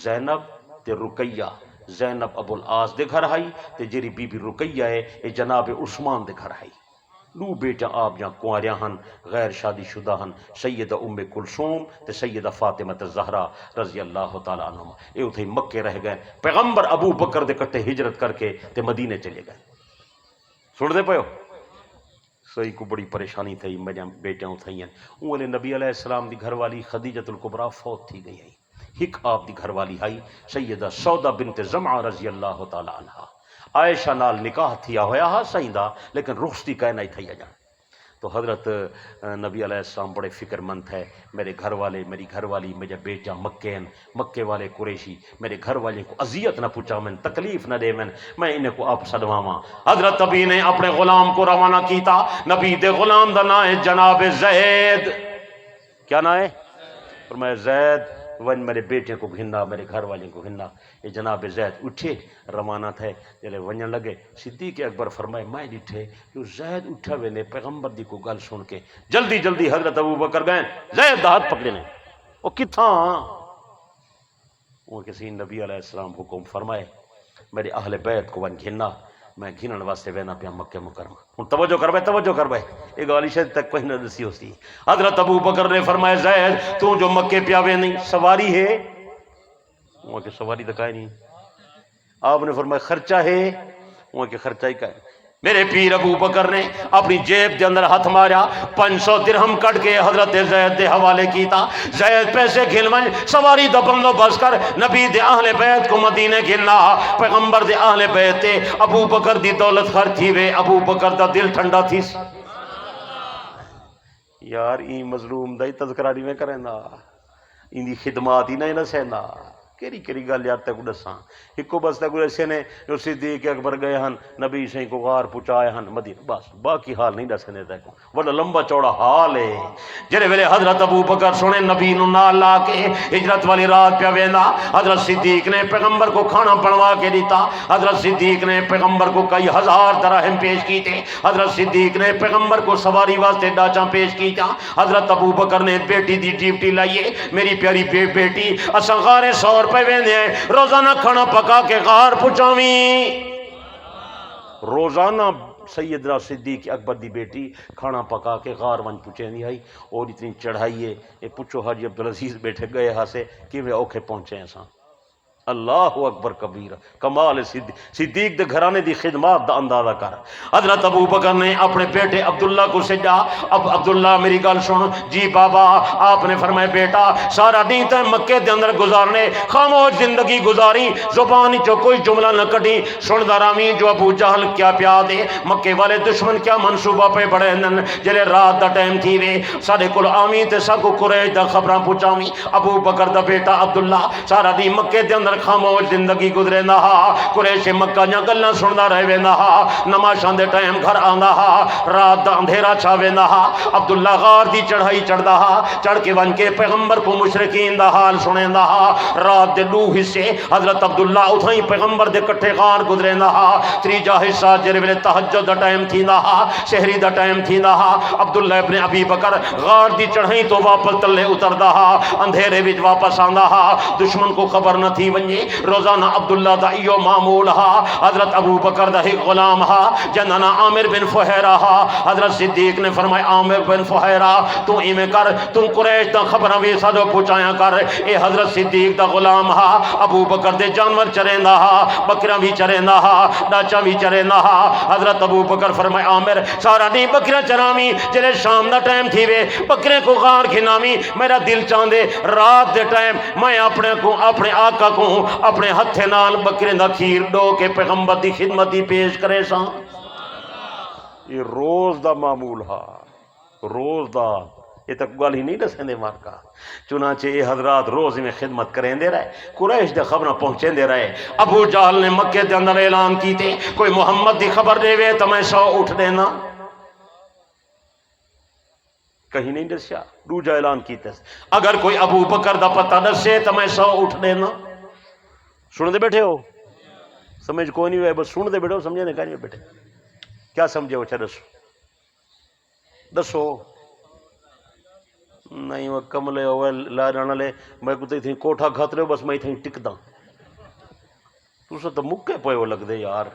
زینب تے رقیہ زینب ابو العاص دے گھر آئی تے جیری بی بی رقیہ ہے اے جناب عثمان دے گھر آئی 2 بیٹیاں آپ جہاں کنواریاں ہن غیر شادی شدہ ہن سیدہ ام کلثوم تے سیدہ فاطمہ الزہرا رضی اللہ تعالیٰ عنہما اے اتھے مکے رہ گئے پیغمبر ابو بکر دے کٹے ہجرت کر کے تے مدینے چلے گئے سن دے پہو صحیح کو بڑی پریشانی تھی میرے بیٹیاں تھیں انہوں نبی علیہ السلام دی گھر والی خدیجۃ الکبریٰ فوت تھی گئی ہے ہک آپ دی گھر والی آئی سیدہ سودا بنت زمعہ رضی اللہ تعالی عنہ عائشہ نال نکاح تھیا ہویا ہا صحیح دا لیکن رخصتی کہنا ہی تھیا جان تو حضرت نبی علیہ السلام بڑے فکر مند ہے میرے گھر والے میری گھر والی میرے بیٹا مکے والے قریشی میرے گھر والے کو اذیت نہ پہنچا من تکلیف نہ دے میں انہیں کو آپ صدواواں حضرت نبی نے اپنے غلام کو روانہ کیتا نبی دے غلام دا نام ہے جناب زید کیا نام ہے فرمایا زید ون میرے بیٹے کو گھننا میرے گھر والے کو گھننا. یہ جناب زید اٹھے روانہ تھے جلے ونجن لگے. صدیق اکبر فرمائے میں ڈٹھے جو زید اٹھا ویلے پیغمبر دی کو گل سن کے جلدی جلدی حضرت ابو بکر گئے زید دا ہاتھ پکڑے نے. وہ کتھاں وہ کسی نبی علیہ السلام حکم فرمائے میرے اہل بیت کو ون گھننا میں گھنن واسطے وینا پیا مکہ مکرمہ. ہوں توجہ کر بھائی توجہ کر بھائی یہ گالی شاید تک کوئی نہ دسی ہوتی. حضرت ابو بکر نے فرمایا زید تو جو مکے پیا وے نہیں سواری ہے وہاں کی سواری تو کہیں نہیں. آپ نے فرمایا خرچہ ہے وہاں کے خرچہ ہی کہیں. میرے پیر ابو بکر نے اپنی جیب کے اندر ہاتھ مارا 500 درہم کٹ کے حضرت زید دے حوالے کیتا. زید پیسے گھلمن سواری دا بندو بس کر نبی دے اہل بیت کو مدینے گھلنا پیغمبر دے اہل بیت تے ابو بکر دی دولت خر تھی وے ابو بکر دا دل ٹھنڈا تھی. یار این مظلوم دا ہی تذکرہ نہیں میں کریں نا ان دی خدمات ہی نہیں نسینا کیری کیری گل یاد تک دساں. ایک بس تک ایسے نے جو صدیق اکبر گئے ہن نبی سے کو غار پہنچائے ہن مدینہ بس باقی حال نہیں دسنے تک بڑا لمبا چوڑا حال ہے. جڑے ویلے حضرت ابو بکر سنے نبی نو نال لا کے ہجرت والی رات پہ ویندا حضرت صدیق نے پیغمبر کو کھانا بنوا کے دیتا. حضرت صدیق نے پیغمبر کو کئی ہزار دراہم پیش کیتے. حضرت صدیق نے پیغمبر کو سواری واسطے ڈاچاں پیش کیتا. حضرت ابو بکر نے بیٹی دی ڈیوٹی لائیے میری پیاری بیٹی اساں غار سور پہ ویندے ہیں روزانہ کھانا پکا کے غار پہنچاویں. روزانہ سیدنا صدیق اکبر دی بیٹی کھانا پکا کے غار ون پوچھے نہیں آئی. اور اتنی چڑھائی ہے یہ پوچھو حاجی عبدالعزیز بیٹھے گئے ہاں سے کہ وہ اوکھے پہنچے ہیں ساں. اللہ اکبر کبیر کمال صدیق دے گھرانے دی خدمات دا اندازہ کر. حضرت ابو بکر نے اپنے بیٹے عبداللہ کو سجا. اب عبداللہ میری گل سن. جی بابا آپ نے فرمایا بیٹا سارا دن تے مکے دے اندر گزارنے خاموش زندگی گزاری زبان چو کوئی جملہ نہ کٹی سندا رامی جو ابو جہل کیا پیا دے مکے والے دشمن کیا منصوبہ پہ بڑے نن جلے رات دا ٹائم تھی وے سارے کول آویں تے سب کو قریش دا خبراں پہنچاویں. ابو بکر دا بیٹا عبداللہ سارا دن مکے دے اندر خاموش زندگی گزرے نہ قریش مکہ جا گلاں سندا رہے نہ نمازاں دے ٹائم گھر آندا رات دا اندھیرا چھاوے نہ. عبداللہ غار دی چڑھائی چڑھدا چڑھ کے ون کے پیغمبر کو مشرکین دا حال سنیندا. رات دے 2 حصے حضرت عبداللہ اتھائی پیغمبر دے کٹھے غار گزرے نہ. تیجا حصہ جڑے ویلے تہجد دا ٹائم تھیندا شہری دا ٹائم تھیندا عبداللہ ابن ابی بکر غار دی چڑھائی تو واپس تلے اتردا اندھیرے وچ واپس آندا دشمن کو خبر نہ تھی ونجے. روزانہ عبداللہ دا ایو معمول حضرت ابو بکر دا ہی غلام جندا نا عامر بن فہیرہ حضرت صدیق نے فرمایا عامر بن فہیرہ تو ایویں کر تو قریش دا خبراں وی ساڈو پہنچایا کر. اے حضرت صدیق دا غلام ابو بکر دے جانور چریندا بکریاں بھی چریندا ڈاچاں بھی چریندا. حضرت ابو بکر فرمایا عامر سارا دن بکریاں چراویں جلے شام دا ٹائم تھی وے بکرے کو غار کھناویں میرا دل چاندے رات دے ٹائم میں اپنے آقا کو اپنے ہتھے نال بکرے دا کھیر ڈو کے پیغمبر دی خدمت دی پیش کرے ساں. یہ روز دا معمول روز دا یہ تک گل ہی نہیں دسیں دے مارکا. چنانچہ یہ حضرات روز میں خدمت کریں دے رہے قریش دے خبریں پہنچیں دے رہے. ابو جہل نے مکے دے اندر اعلان کیتے کوئی محمد دی خبر دے وے تو میں 100 اٹھ دینا. کہیں نہیں دسیا. دوجا اعلان کیتے اگر کوئی ابو بکر دا پتہ دسے تو میں 100 اٹھ دینا. سن دے بیٹھے ہو سمجھ کوئی نہیں ہوئے بس سن دے بیٹھے ہو سمجھے نہیں کہیں بیٹھے کیا سمجھے ہو. اچھا دسو نہیں وہ کملے ہوئے لا جانا لے میں کو تھی کوٹھا کھات رہے ہو بس میں تھی ٹک دا تو تو مکے پوئے ہو لگ دے یار.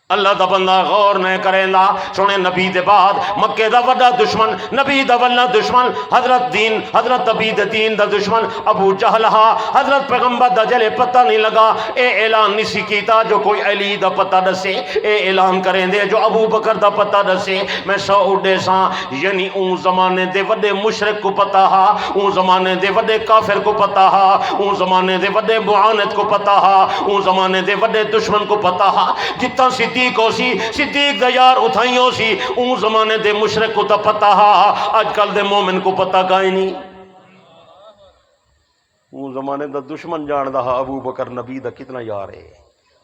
اللہ دا بندہ غور نہیں کریں دا سنے نبی دے بعد مکے دا وڈا دشمن نبی دا ولا دشمن حضرت نبی دے دین دا دشمن ابو جہل حضرت پیغمبر دا جلے پتہ نہیں لگا اے اعلان نہیں کیتا جو کوئی علی دا پتہ دسے اے اعلان کریں دے جو ابو بکر دا پتہ دسے میں 100 اڈے ساں. یعنی اون زمانے دے وڈے مشرک کو پتہ اون زمانے دے وڈے کافر کو پتہ اون زمانے دے وڈے معاند کو پتہ اون زمانے دے وڈے دشمن کو پتہ جتنا صدیق ہو سی صدیق دا یار اتھائیوں سی اون زمانے دے مشرک کو تا پتہ آج کل دے مومن کو پتہ کائیں نہیں. اون زمانے دا دشمن جان دا ابو بکر نبی دا کتنا یار ہے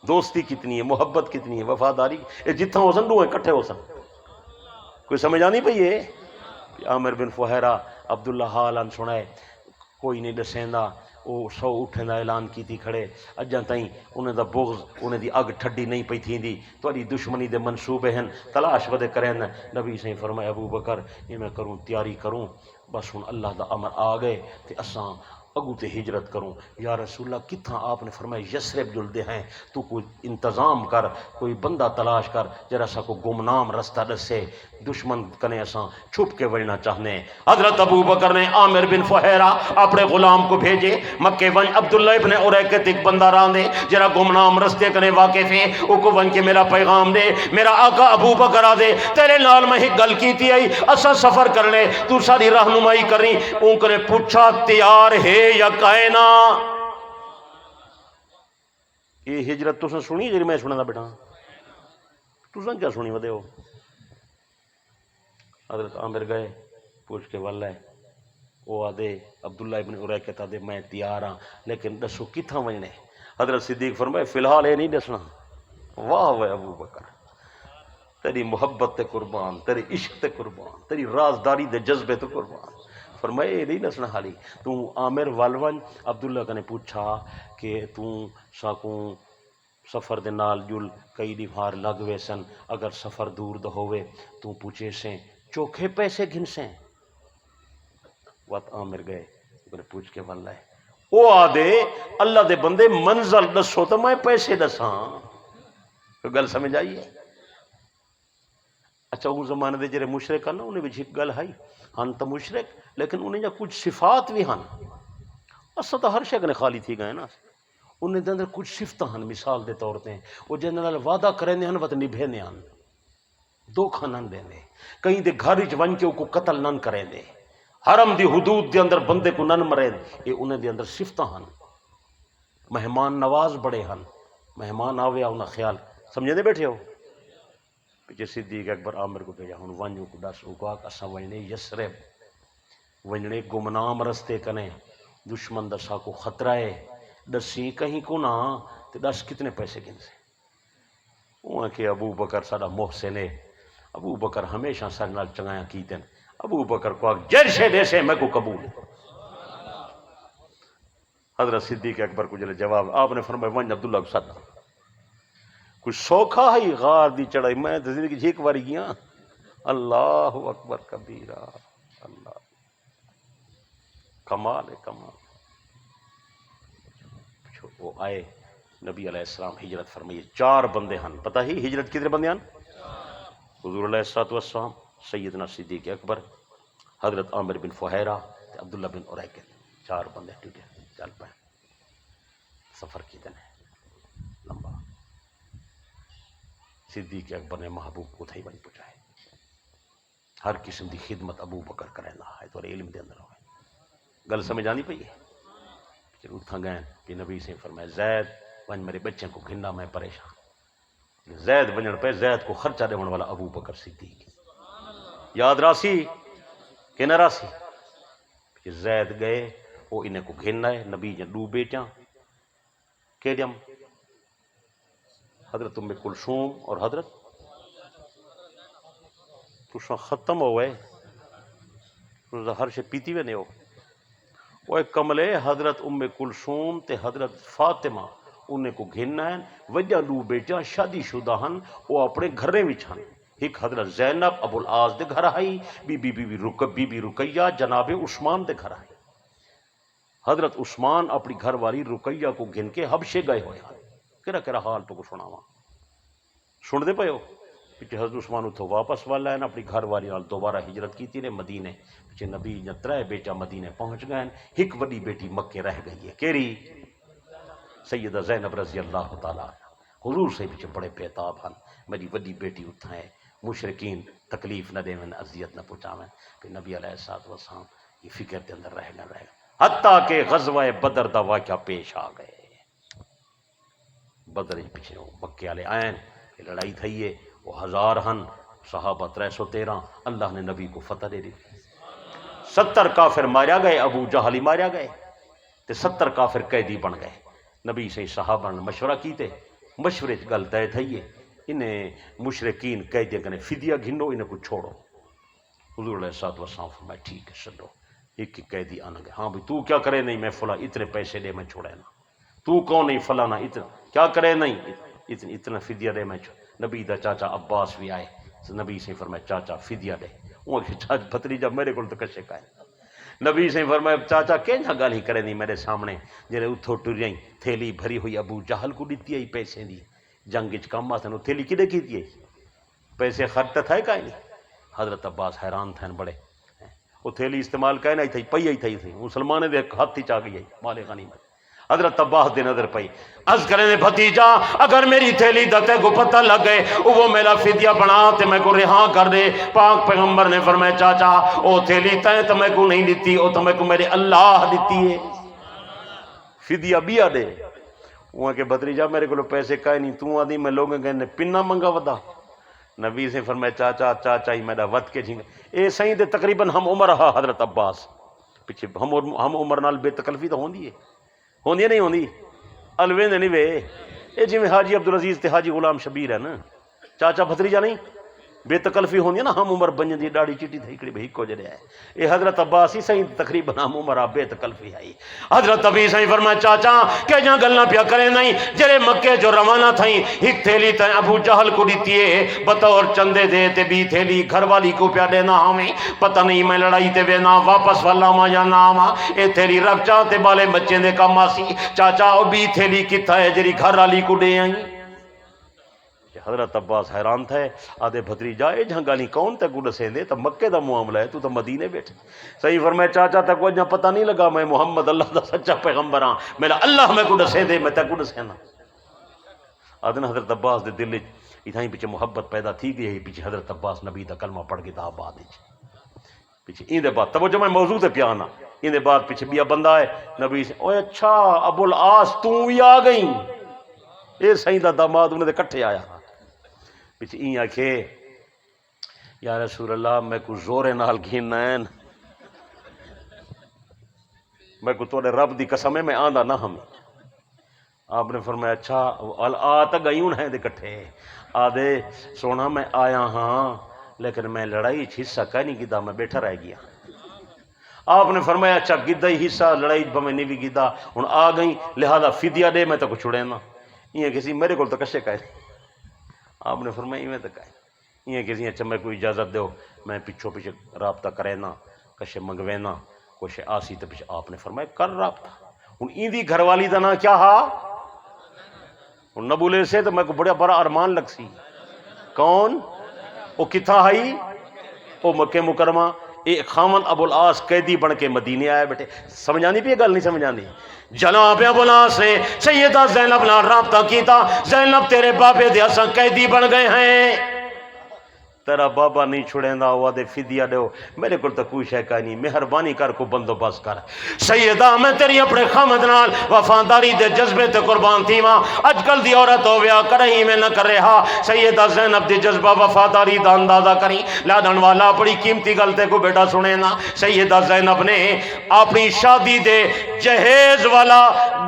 دوستی کتنی ہے محبت کتنی ہے وفاداری اے جتھاں ہو سن دو اکٹھے ہو سن. کوئی سمجھ آنی پئی ہے. عامر بن فہیرہ عبداللہ حالان سنائے کوئی نہیں دسیندا وہ سو اٹھن کا اعلان کی کھڑے اجاں تائیں انہیں دا بغض انہیں دی اگ ٹھڈی نہیں پئی تھیندی تہاڈی دشمنی دے منصوبے ہیں تلاش ودے کریں نبی سائیں فرمایا ابو بکر یہ میں کروں تیاری کروں بس ہن اللہ دا امر آ گئے تے اساں اگو تے ہجرت کروں یا رسول اللہ کتھاں آپ نے فرمایا یثرب جلدے ہیں تو کوئی انتظام کر کوئی بندہ تلاش کر جرا سا کو گمنام رستہ دسے دشمن کنے اساں چھپ کے وڑنا چاہنے حضرت ابو بکر نے عامر بن فہیرہ اپنے غلام کو بھیجے مکے ون عبداللہ ابن اریکت ایک بندہ راندے جرا گمنام رستے کنے واقف ہے او کو ون کے میرا پیغام دے میرا آقا ابو بکر آ دے تیرے نال میں ایک گل کیتی آئی اساں سفر کرنے تو ساری رہنمائی کرنی اون کنے پوچھا تیار ہے یا کائنا یہ ہجرت تساں سنی جی میں سنا دا بیٹا تساں کیا سنی ودے ہو حضرت عامر گئے پوچھ کے والا ہے وہ آدھے عبداللہ ابن اریکت آدھے میں تیار ہاں لیکن دسو کتھاں وجنے حضرت صدیق فرمائے فی الحال یہ نہیں دسنا واہ واہ ابو بکر تیری محبت تے قربان تیری عشق تے قربان تیری رازداری دے جذبے تے قربان فرمائے یہ نہیں دسنا حالی تو عامر والون عبداللہ کا نے پوچھا کہ تو ساکوں سفر دے نال جل کئی دیوار لگ ویسن اگر سفر دور دا ہوئے تو پوچھے سے چوکھے پیسے گھن سے وقت عامر گئے انہیں پوچھ کے والا ہے او آدھے اللہ دے بندے منزل دسو تو میں پیسے دساں تو گل سمجھ آئیے اچھا وہ زمانے دے جرے مشرک ہیں نا انہیں بھی ایک گل ہے ہن تو مشرک لیکن انہیں جا کچھ صفات بھی ہن اسا تو ہر شے کنے خالی تھی گئے نا انہیں دے اندر کچھ صفتاں ہن مثال دے طور تے وہ جنرل وعدہ کریں ہن وت نبھینے ہن دھوکھا نہ دینے کہیں دے گھر وچ ون کے کو قتل نہ کریں دے حرم دی حدود دے اندر بندے کو نہ مرے یہ انہیں دے اندر صفتاں ہن مہمان نواز بڑے ہن مہمان آوے انہاں خیال سمجھے دے بیٹھے ہو پیچھے صدیق اکبر عامر کو بھیجا ہن ونجو کو دس او کو اساں وجنے یثرب وجنے گمنام رستے کنے دشمن دسا کو خطرہ ہے دسی کہیں کو نہ تے دس کتنے پیسے گن سے وہاں کہ ابو بکر ساڈا محسن ہے ابو بکر ہمیشہ سر نال چنگایا کیتن ابو بکر کو جرشے دے سے میں کو قبول ہے حضرت صدیق اکبر کو جلے جواب آپ نے فرمایا ون عبداللہ کو سدا کچھ سوکھا ہی غار دی چڑھائی میں تو زندگی ایک باری گیا اللہ اکبر کبیرہ اللہ کمال ہے کمال وہ آئے نبی علیہ السلام ہجرت فرمائیے 4 بندے ہن پتہ ہی ہجرت کتنے بندے ہن حضور علیہ السلام سیدنا صدیق اکبر حضرت عامر بن فہیرہ عبداللہ بن اریکت 4 بندے ٹوٹے چل پائے سفر کیتے ہیں لمبا صدیق اکبر نے محبوب کو تھئی بن پہنچائے ہر قسم دی خدمت ابو بکر کرے نہ ہے تو علم دے اندر ہوئے گل سمجھ آنی پئی ہے پھر اٹھا گئے کہ نبی سے فرمایا زید ون میرے بچے کو گھننا میں پریشان زید بنن پہ زید کو خرچہ دیون والا ابو بکر صدیق یاد راسی کہ نہ راسی کہ زید گئے وہ انہیں کو گھننا ہے نبی جن 2 بیٹیاں کیڈیم حضرت ام کلثوم اور حضرت تو ختم ہوئے ہر شے پیتی ہوئے نہیں ہو وہ ایک کملے حضرت ام کلثوم تے حضرت فاطمہ انہیں کو گھننا ہے وجہ 2 بیٹیاں شادی شدہ ہن وہ اپنے گھرے وچ ہن ایک حضرت زینب ابو العاص دے گھر آئی بی بی رقیہ جناب عثمان دے گھر آئی حضرت عثمان اپنی گھر والی رقیہ کو گھن کے حبشے گئے ہوئے ہیں کہڑا حال تو کو سناواں سن دے پے ہو پیچھے حضرت عثمان اتھو واپس والا ہے اپنی گھر والی نال دوبارہ ہجرت کی نے مدینے پیچھے نبی یا 3 بیٹا مدینے پہنچ گئے ایک وڈی بیٹی مکے رہ گئی ہے کیری سیدہ زینب رضی اللہ تعالیٰ حضور سے پیچھے بڑے بیتاب ہیں میری وڈی بیٹی اتھا ہے مشرقین تکلیف نہ دیں اذیت نہ پہنچاویں کہ نبی علیہ السلام یہ فکر کے اندر رہ گئے حتیٰ کہ غزوہ بدر دا واقعہ پیش آ گئے بدر پیچھے مکے والے آئیں کہ لڑائی تھی ہے وہ 1000 ہن صحابہ 313 اللہ نے نبی کو فتح دے دی 70 کافر ماریا گئے ابو جہل ماریا گئے تے 70 کافر قیدی بن گئے نبی سے صحابہ نے مشورہ کیتے مشورے گل طے تھی ہے انہیں مشرقین قیدی کنے فدیہ گھنو انہیں کو چھوڑو حضور علیہ السلام فرمایا ٹھیک ہے چلو ایک قیدی آنا گیا، ہاں بھائی تو کیا کرے؟ نہیں میں فلاں اتنے پیسے دے میں چھوڑے نا، تو کون نہیں فلانا اتنا کیا کرے؟ نہیں اتنا فدیہ دے میں نبی دا چاچا عباس بھی آئے، نبی سے فرمایا چاچا فدیہ دے، وہ بھتریجا میرے کو تو کشے کا ہے، نبی سے فرمایا چاچا کہنا گل ہی کرے نہیں میرے سامنے، جڑے اتھوں ٹری تھیلی بھری ہوئی ابو جہل کو دیتی ہے پیسے دی، جنگ چ کم آسن تھیلی کدے کیتی ہے، پیسے خرچ تھے کا ہی نہیں۔ حضرت عباس حیران تھے بڑے، وہ تھیلی استعمال کہنا ہی تھی پئی ہی تھی مسلمان دے ہاتھ ہی چا گئی مال غنیمت۔ حضرت عباس دے نظر پئی، عرض کرے بھتیجا اگر میری تھیلی دتے کو پتہ لگ گئے وہ میرا فدیہ بنا تے میں کو رہا کر دے۔ پاک پیغمبر نے فرمایا چاچا او تھیلی تے تو میں کو نہیں دیتی، او تو میں کو میرے اللہ دیتی ہے، فدیہ بیا دے۔ وہاں کہ بھتیجا میرے کو پیسے کائے نہیں، تو آدھی میں لوگوں کہنے پنہ منگا ودا۔ نبی سے فرمایا چاچا چاچا ہی میرا وط کے جھنگ اے صحیح دے تقریباً ہم عمر ہا حضرت عباس پیچھے ہم عمر نال بے تکلفی تو ہوندی ہے، ہوندی ہے نہیں ہوندی؟ الوے نے نہیں وے اے جی میں حاجی عبدالعزیز تے حاجی غلام شبیر ہے نا، چاچا بھتریجا نہیں، بے تکلفی ہوندی ہے نا، ہم عمر بن دی ڈاڑی چٹی تھی کڑی بھئی کو جڑے ہے اے حضرت عباس ہی صحیح تقریباً ہم عمر بے تکلفی ہے۔ حضرت ابی صحیح فرمایا چاچا کہ جہاں گلنا پیا کرے نہیں، جرے مکے جو روانہ تھیں ایک تھیلی تے ابو جہل کو دیتی ہے بطور چندے دے تے بھی تھیلی گھر والی کو پیا دینا ہمیں پتہ نہیں میں لڑائی تے وینا واپس والا ما یا نام اے تھیلی رکھ چاہ تے بالے بچے دے کام آسی چاچا او بھی تھیلی کتا ہے جری گھر والی کو دے آئیں۔ حضرت عباس حیران تھے، آدھے بھتریجا اے جھنگالی کون تے کو دسیں دے تو مکے دا معاملہ ہے تو مدینے بیٹھے۔ صحیح فرمایا چاچا تک وجہ پتہ نہیں لگا میں محمد اللہ دا سچا پیغمبر ہاں، میرا اللہ میں کو دسیں دے میں تے کو دسیں نا۔ آدھے حضرت عباس دے دل اتھائی پیچھے محبت پیدا تھی گئی ہے، پیچھے حضرت عباس نبی دا کلمہ پڑھ کے دا آباد پیچھے این دے بعد توجہ میں موضوع تے پیانا این دے بعد پیچھے بیا بندہ ہے نبی سے اوہ اچھا ابو العاص تو بھی آ گئی، اے صحیح دا داماد انہیں دے کٹھے آیا پیچھے این آکھے یا رسول اللہ میں کو زور نال گھیننا ہے، میں کو توڑے رب دی قسم ہے میں آندہ نہ ہمیں۔ آپ نے فرمایا اچھا آتا گئیون ہیں دے کٹھے آدھے سونا میں آیا ہاں لیکن میں لڑائی حصہ کہیں نہیں گیدہ میں بیٹھا رہ گیا۔ آپ نے فرمایا اچھا گدہ ہی حصہ لڑائی بمیں نہیں بھی گیدہ ہن آ گئی لہذا فدیہ دے میں تو کچھ چھوڑے نا، یہ کسی میرے کو تو کشے کہے آپ نے فرمایا میں تو کہے یہ کسی اچھا میں کوئی اجازت دو میں پچھو پیچھے رابطہ کرے نا کشے منگوے نا کچھ آسی تو پیچھے آپ نے فرمایا کر رابطہ۔ ہن این دی گھر والی دا نا کیا ہا ہن نہ بولے سے تو میں کو بڑا بڑا ارمان لگ سی کون او کتھا ہائی او مکہ مکرمہ ایک خامن ابو العاص قیدی بن کے مدینے آئے بیٹھے۔ سمجھانی پی گل نہیں سمجھانی؟ جناب ابو العاص نے سیدہ زینب نال رابطہ کیتا، زینب تیرے بابے دے اساں قیدی بن گئے ہیں، تیرا بابا نہیں چھڑیں دا ہوا دے فدیہ دے میرے کو تو کوئی شے کا نہیں، مہربانی کر کو بندوبست کر۔ سیدہ میں تیری اپنے خامد نال وفاداری دے جذبے تے قربان تھی ماں، اج کل دی عورت ہو گیا کریں میں نہ کر رہا۔ سیدہ زینب دی جذبہ وفاداری دا اندازہ کریں لادن والا بڑی قیمتی غلطے کو بیٹا سنے نا۔ سیدہ زینب نے اپنی شادی دے جہیز والا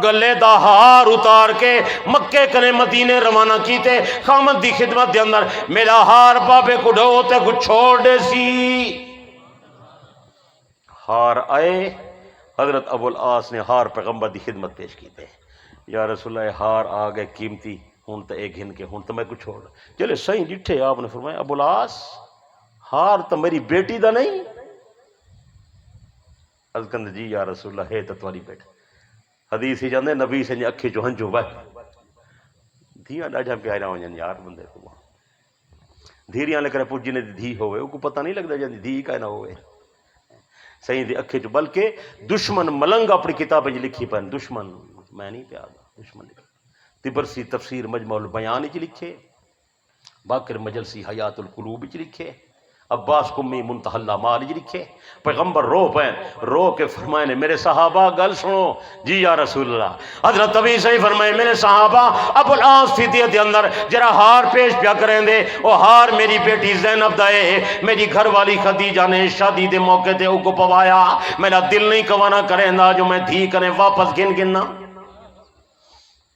گلے دا ہار اتار کے مکے کنے مدینے روانہ کیتے، خامد دی خدمت دے اندر میرا ہار بابے کو ڈھو تے کو چھوڑ دے سی۔ ہار آئے حضرت ابو العاص نے ہار پیغمبر دی خدمت پیش کی تے یا رسول اللہ ہار آگئے قیمتی ہون تے ایک گھن کے ہون تے میں کو چھوڑ چلے صحیح ڈٹھے آپ نے فرمایا ابو العاص ہار تو میری بیٹی دا نہیں؟ از کند جی یا رسول اللہ ہے تو تمہاری بیٹی۔ حدیث ہی جاندے نبی سے اکھی جو ہنجو بھائی دھیاں ڈاجھا پیارا ہو جن یار بندے کو دھیریاں لے کر پوجی نے دھی ہوئے وہ کو پتہ نہیں لگتا جاندی دھی کا نہ ہوئے صحیح دی اکھے جو بلکہ دشمن ملنگ اپنی کتابیں لکھی پہن دشمن میں نہیں پیادا دشمن لکھا تبرسی تفسیر مجمع البیان چ لکھے باقر مجلسی حیات القلوب چ لکھے عباس قمی منتہی الاعمال چ لکھے پیغمبر رو پین رو کے فرمائے نے میرے صحابہ گل سنو جی یا رسول اللہ۔ حضرت ابی صحیح فرمائے میرے صحابہ ابو العاص فدیہ دے اندر جرا ہار پیش پیا کریں دے وہ ہار میری بیٹی زینب دا ہے، میری گھر والی خدیجہ نے شادی دے موقع تے او کو پوایا، میرا دل نہیں کوانا کریں دا جو میں دھی کریں واپس گن گننا۔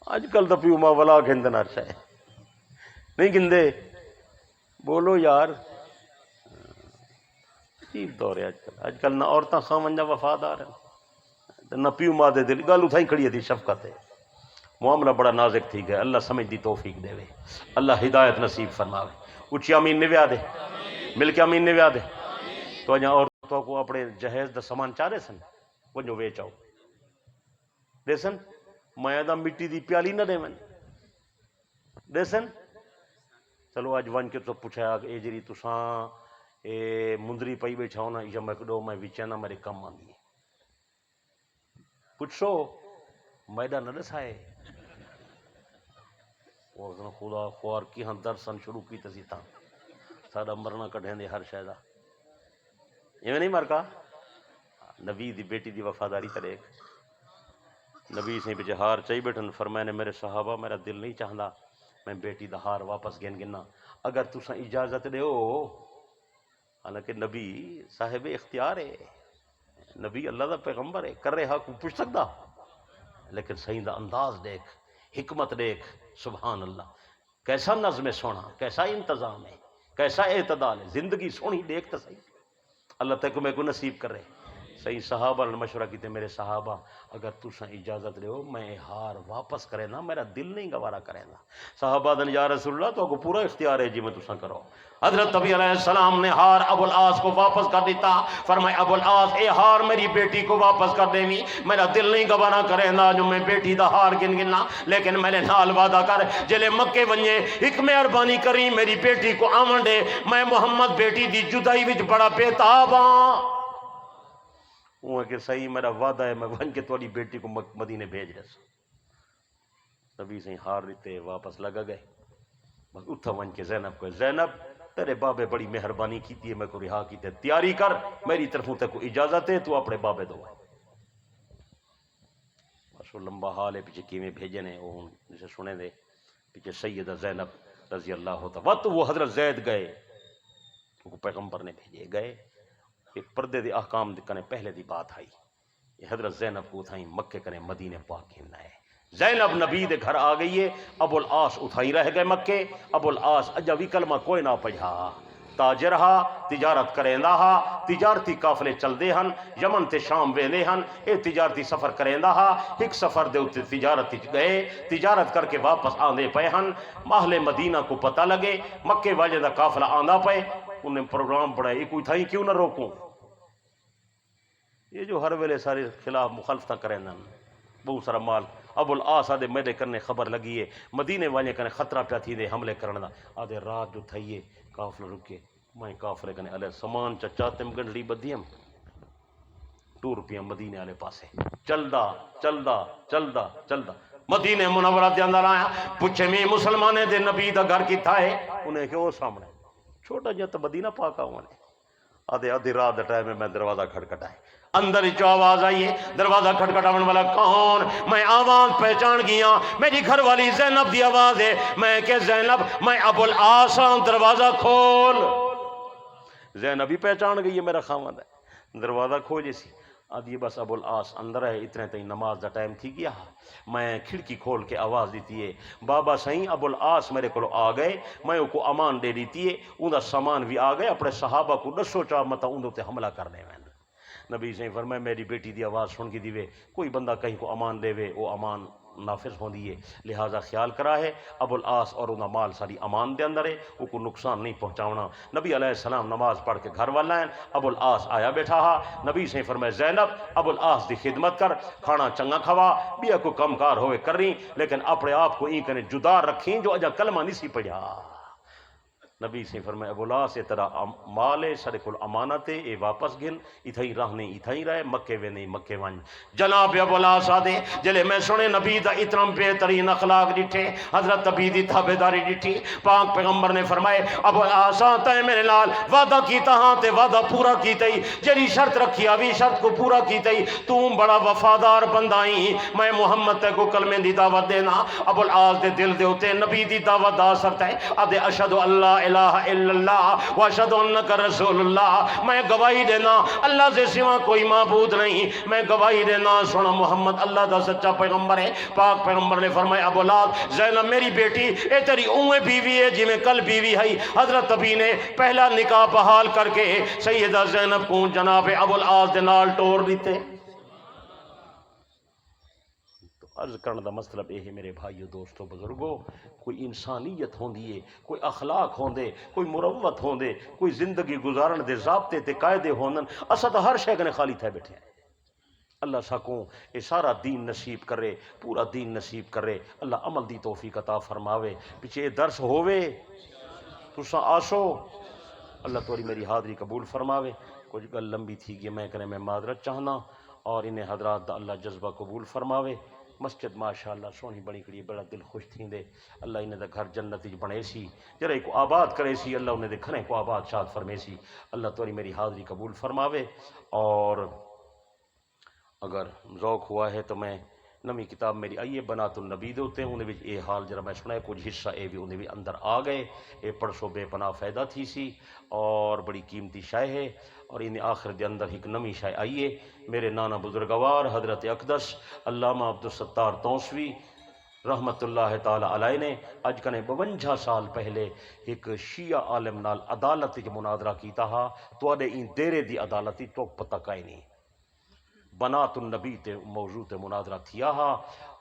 آج کل تو پیو ماں ولا گھندنا چاہے نہیں گندے بولو یار عجیب دور ہے اج کل نہ عورتاں خاون جا وفادار ہیں نہ پیو ماں دے دل گل اتھائی کھڑی ہے شفقت ہے معاملہ بڑا نازک تھی گیا اللہ سمجھ دی توفیق دے وے اللہ ہدایت نصیب فرماوے اچھی امین نے ویا دے مل کے امین نے ویا دے تو اجاں عورتوں کو اپنے جہیز دا سامان چارے سن ونجو ویچاؤ دے سن میں دا مٹی دی پیالی نہ دے من دے سن چلو اج ون کے تو پوچھا کہ اے جری تساں اے مندری پئی بیٹھاؤ نا یا میں کڈو میں وچے نہ میرے کم آندی پوچھو میدہ نہ دسائے وہ خدا خوار کی ہاں درسن شروع کی تسی تھا ساڈا مرنا کڈھیں دے ہر شے دا ایویں نہیں مرکا نبی دی بیٹی دی وفاداری تے دیکھ نبی سے بچے ہار چاہی بیٹھن فرمایا نے میرے صحابہ میرا دل نہیں چاہتا میں بیٹی دا ہار واپس گن گنا اگر تساں اجازت دیو حالانکہ نبی صاحب اختیار ہے نبی اللہ دا پیغمبر ہے کر رہا کو پوچھ سکتا لیکن صحیح دا انداز دیکھ حکمت دیکھ سبحان اللہ کیسا نظم سونا کیسا انتظام ہے کیسا اعتدال ہے زندگی سونی دیکھ تو صحیح اللہ تک میں کو نصیب کر رہے صحیح صحابہ نے مشورہ کیتے میرے صحابہ اگر تساں اجازت لے ہو میں ہار واپس کرے نا میرا دل نہیں گوارا کرے نا صحابہ دن یا رسول اللہ تو کو پورا اختیار ہے جی میں تساں کرو حضرت نبی علیہ السلام نے ہار ابو العاص کو واپس کر دیتا فرمایا ابو العاص اے ہار میری بیٹی کو واپس کر دے میرا دل نہیں گوارا کرے نا جو میں بیٹی دا ہار گن گنا لیکن میں نے نال وعدہ کر جلے مکے ونجے ایک مہربانی کری میری بیٹی کو آمن دے میں محمد بیٹی دی جدائی وچ بڑا بےتاب ہاں وہ کہ صحیح میرا وعدہ ہے میں ون کے تھوڑی بیٹی کو مدینے بھیج رہا نبی سے ہار لیتے واپس لگا گئے بس اتھا ون کے زینب کو زینب تیرے بابے بڑی مہربانی کیتی ہے میں کو رہا کیتے تیاری کر میری طرفوں تک کو اجازت ہے تو اپنے بابے دو بس وہ لمبا حال ہے پیچھے کیویں بھیجے نے وہ جسے سنے دے پیچھے سیدہ زینب رضی اللہ تعالیٰ وقت وہ حضرت زید گئے وہ پیغمبر نے بھیجے گئے ایک پردے دے احکام کنے پہلے دی بات آئی یہ حضرت زینب کو اتھائیں مکے کنے مدینے پاک کھیلنا ہے زینب نبی دے گھر آ گئی ہے ابو العاص اتھائی رہ گئے مکے ابو العاص اجاوی کلمہ کوئی نہ پڑھا تاجر ہا تجارت کریندا ہا تجارتی قافلے چل دے ہن یمن تے شام ویندے ہن اے تجارتی سفر کریندا ہا ایک سفر دے اوتے تجارت گئے تجارت کر کے واپس آندے پئے ہن اہل مدینہ کو پتہ لگے مکے والے دا قافلہ آندا پئے انہیں پروگرام بڑھائی کوئی تھائی کیوں نہ روکوں یہ جو ہر ویلے سارے خلاف مخالفتہ کریں نا بہت سارا مال ابو العاص آدھے میرے کرنے خبر لگی ہے مدینے والے کرنے خطرہ پیا تھی دے حملے کرنے دا آدھے رات جو تھائیے کافلہ رکے میں کافلے کرنے علیہ سامان چاچاتم گنڈلی بدیم 2 روپیہ مدینے والے پاسے چلدا مدینے منورہ دے اندر آیا پوچھے میں مسلمانے دے نبی دا گھر کی تھا ہے انہیں کہ وہ سامنے چھوٹا جہاں تو مدینہ پاکا ہوا نے آدھے رات دا ٹائم میں دروازہ کھڑکھٹائے اندر جو آواز آئی ہے دروازہ کھٹکھٹاون والا کون میں آواز پہچان گیا میری گھر والی زینب دی آواز ہے میں کہ زینب میں ابو العاص دروازہ کھول زینب بھی پہچان گئی ہے میرا خاوند ہے دروازہ کھولے سی آدھی بس ابو العاص اندر ہے اتنے تھی نماز دا ٹائم تھی گیا میں کھڑکی کھول کے آواز دیتی ہے بابا سائیں ابو العاص میرے کو آ گئے میں ان کو امان دے دیتی ہے ان دا سامان بھی آ گئے اپنے صحابہ کو دسو چاہ متا ان تے حملہ کرنے میں نبی سے فرمایا میری بیٹی دی آواز سن کے دیوے کوئی بندہ کہیں کو امان دے وے وہ امان نافذ ہوں دیئے لہٰذا خیال کرا ہے ابو العاص اور انہا مال ساری امان دے اندر ہے وہ کو نقصان نہیں پہنچاونا نبی علیہ السلام نماز پڑھ کے گھر والا ہیں ابو العاص آیا بیٹھا ہا نبی سے فرمایا زینب ابو العاص دی خدمت کر کھانا چنگا کھوا بیا کو کم کار ہوئے کر رہی لیکن اپنے آپ کو این کنے جدا رکھیں جو اجا کلمہ نہیں سی پڑھا نبی سے فرمایا ابو العاص ترا مال ہے سارے کول امانت ہے اے واپس گن اتھائی رہنے اتھائی رہے مکے وے نہیں مکے ون جناب ابو العاص آدھے جلے میں سنے نبی دا اتنا بہترین اخلاق ڈٹھے حضرت نبی دی تابعداری ڈٹھی پاک پیغمبر نے فرمائے ابو العاص تے میرے لال وعدہ کیتا ہاں تے وعدہ پورا کیتا ہی جری شرط رکھی آوی شرط کو پورا کیتا ہی تم بڑا وفادار بندائی میں محمد تے کو کلمے دی دعوت دینا ابو العاص دے دل دے ہوتے نبی دی دعوت دا اثر تے آدھے اشہد اللہ الہ الا اللہ واشہد انک رسول اللہ، میں گواہی دینا اللہ سے سوا کوئی معبود نہیں، میں گواہی دینا سونا محمد اللہ دا سچا پیغمبر ہے۔ پاک پیغمبر نے فرمایا ابو لہب زینب میری بیٹی اے تیری اوے بیوی ہے جی میں کل بیوی ہے۔ حضرت ابی نے پہلا نکاح بحال کر کے سیدہ زینب کو جناب ابو العاص دے نال ٹور دیتے۔ تو عرض کرنے دا مطلب یہ ہے میرے بھائیو دوستو بزرگو، کوئی انسانیت ہوندی ہے، کوئی اخلاق ہوندے، کوئی مروت ہوندے، کوئی زندگی گزارن دے ضابطے تے قاعدے ہوندن، اسا تو ہر شے کنے خالی تھے بیٹھے ہیں۔ اللہ سکوں یہ سارا دین نصیب کرے، پورا دین نصیب کرے، اللہ عمل دی توفیق عطا فرماوے۔ پیچھے یہ درس ہووے تساں آسو، اللہ توری میری حاضری قبول فرماوے۔ کچھ گل لمبی تھی گئی میں کنے میں معذرت چاہنا، اور انہیں حضرات دا اللہ جذبہ قبول فرماوے۔ مسجد ماشاءاللہ سونی بڑی کڑی، بڑا دل خوش تھیں دے، اللہ انہیں دا گھر جنت وچ بنے سی، جرے کو آباد کرے سی، اللہ انہیں دے کھنے کو آباد شاد فرمے سی۔ اللہ توری میری حاضری قبول فرماوے۔ اور اگر ذوق ہوا ہے تو میں نمی کتاب میری آئیے بنات النبی دے ہوتے ہیں، انہیں بھی یہ حال جرا میں سنا ہے، کچھ حصہ اے بھی انہیں بھی اندر آ گئے، اے پڑھسو بے پناہ فائدہ تھی سی اور بڑی قیمتی شے ہے۔ اور انہیں آخر دے اندر ایک نمی شے آئیے میرے نانا بزرگوار حضرت اقدس علامہ عبدالستار توسوی رحمت اللہ تعالی علیہ نے اج کنے 52 سال پہلے ایک شیعہ عالم نال عدالت وچ مناظرہ کیتا ہا، تواڈے این دیرے دی عدالت تو پتہ کائے نہیں، بنات النبی تے موضوع تے مناظرہ تھیا ہا،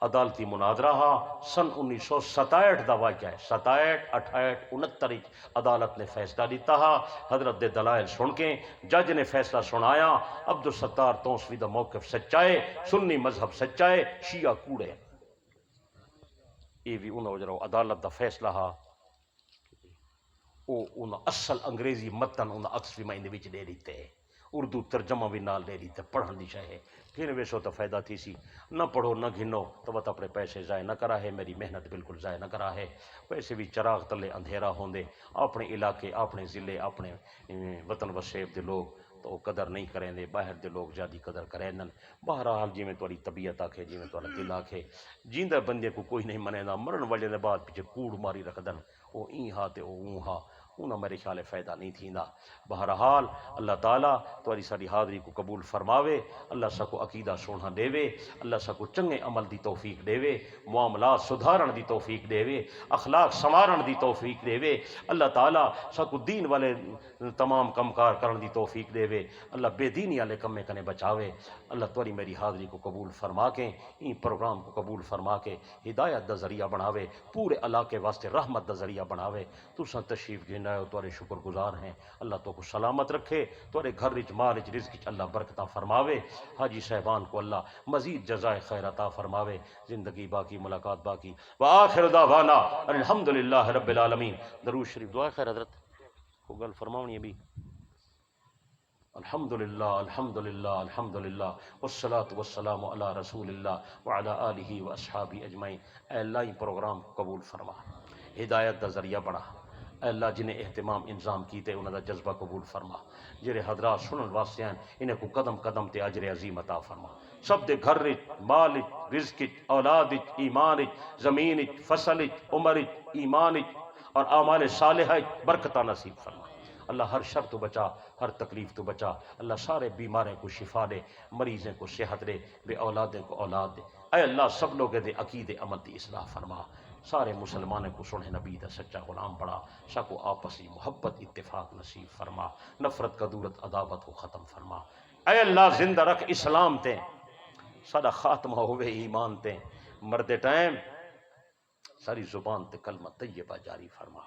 عدالتی مناظرہ ہا، سن 1967 دا واقعہ ہے، 67 68 69 عدالت نے فیصلہ دیتا ہا۔ حضرت دے دلائل سن کے جج نے فیصلہ سنایا، عبدالستار توسوی دا موقف سچا ہے، سنی مذہب سچا ہے، شیعہ کوڑے۔ یہ بھی انہوں جرو عدالت دا فیصلہ ہا، او انہوں اصل انگریزی متن انہوں اکس بھی میں وچ دے دیتے ہیں، اردو ترجمہ بھی نال دے دیتے، پڑھن دی شاہ ہے، پھر ویسو تو فائدہ تھی سی، نہ پڑھو نہ گھنو تو بات اپنے پیسے ضائع نہ کرا ہے، میری محنت بالکل ضائع نہ کرا ہے۔ ویسے بھی چراغ تلے اندھیرا ہوندے، اپنے علاقے اپنے ضلع اپنے وطن وسیب دے لوگ تو قدر نہیں کریں دے، باہر دے لوگ زیادہ قدر کریں دن۔ بہرحال جی میں تھوڑی طبیعت آکھے، جی میں تھوڑا دل آکھے، جیندہ بندے کو کوئی نہیں منے دا، مرن والے دے بعد پیچھے کوڑ ماری رکھ دن، او این ہا تے او اون ہا، انہاں میرے خیال فائدہ نہیں تھیندا۔ بہرحال اللہ تعالیٰ تمہاری ساری حاضری کو قبول فرماوے، اللہ سکو عقیدہ سونا دے وے، اللہ سکو چنگے عمل دی توفیق دے وے، معاملات سدھارن دی توفیق دے وے، اخلاق سنوارن دی توفیق دے وے، اللہ تعالیٰ سکو دین والے تمام کمکار کرن دی توفیق دے وے، اللہ بے دینی والے کمے کنے بچاوے۔ اللہ تمہاری میری حاضری کو قبول فرما کے این پروگرام کو قبول فرما کے ہدایت دا ذریعہ بناوے، پورے علاقے واسطے رحمت دا ذریعہ بناوے۔ تساں تشریف گھن ہو تمہارے شکر گزار ہیں، اللہ تو کو سلامت رکھے، تمہارے گھر وچ مال وچ رزق وچ اللہ برکتہ فرماوے، حاجی صاحبان کو اللہ مزید جزائے خیر عطا فرماوے، زندگی باقی ملاقات باقی۔ وآخر دعوانا الحمدللہ رب العالمین۔ درود شریف دعا خیر حضرت کو گل فرماونی ہے بھی۔ الحمدللہ الحمدللہ الحمدللہ والصلاة والسلام علی رسول اللہ وعلی آلہ واصحابہ اجمعین۔ اے اللہ یہ پروگرام قبول فرما، ہدایت دا ذریعہ بنا، اے اللہ جنہیں اہتمام انظام کیتے انہوں دا جذبہ قبول فرما، جرے حضرات سنن واسطے ہیں انہیں کو قدم قدم تے اجر عظیم عطا فرما، سب دے گھر وچ مال وچ رزق وچ اولاد وچ ایمان وچ زمین وچ فصل وچ عمر وچ ایمان وچ اور اعمال صالحہ وچ برکتہ نصیب فرما۔ اللہ ہر شر تو بچا، ہر تکلیف تو بچا، اللہ سارے بیماریں کو شفا دے، مریضیں کو صحت دے، بے اولادیں کو اولاد دے، اے اللہ سب لوگ دے عقید عمل دی اصلاح فرما، سارے مسلمانوں کو سنے نبی دا سچا غلام بڑا، سکو آپسی محبت اتفاق نصیب فرما، نفرت کدورت عداوت کو ختم فرما، اے اللہ زندہ رکھ اسلام تے، سارا خاتمہ ہوئے ایمان تے، مرد ٹائم ساری زبان تے کلمہ طیبہ جاری فرما،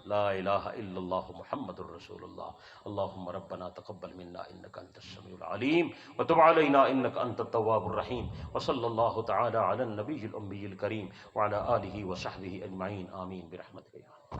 لا الہ الا اللہ محمد الرسول اللہ۔ اللہم ربنا تقبل منا انک انت السمیع العلیم وتب علینا انک انت التواب الرحیم، وصلی اللہ تعالی علی النبی الامی الکریم وعلی آلہ وصحبہ اجمعین، آمین برحمتک یا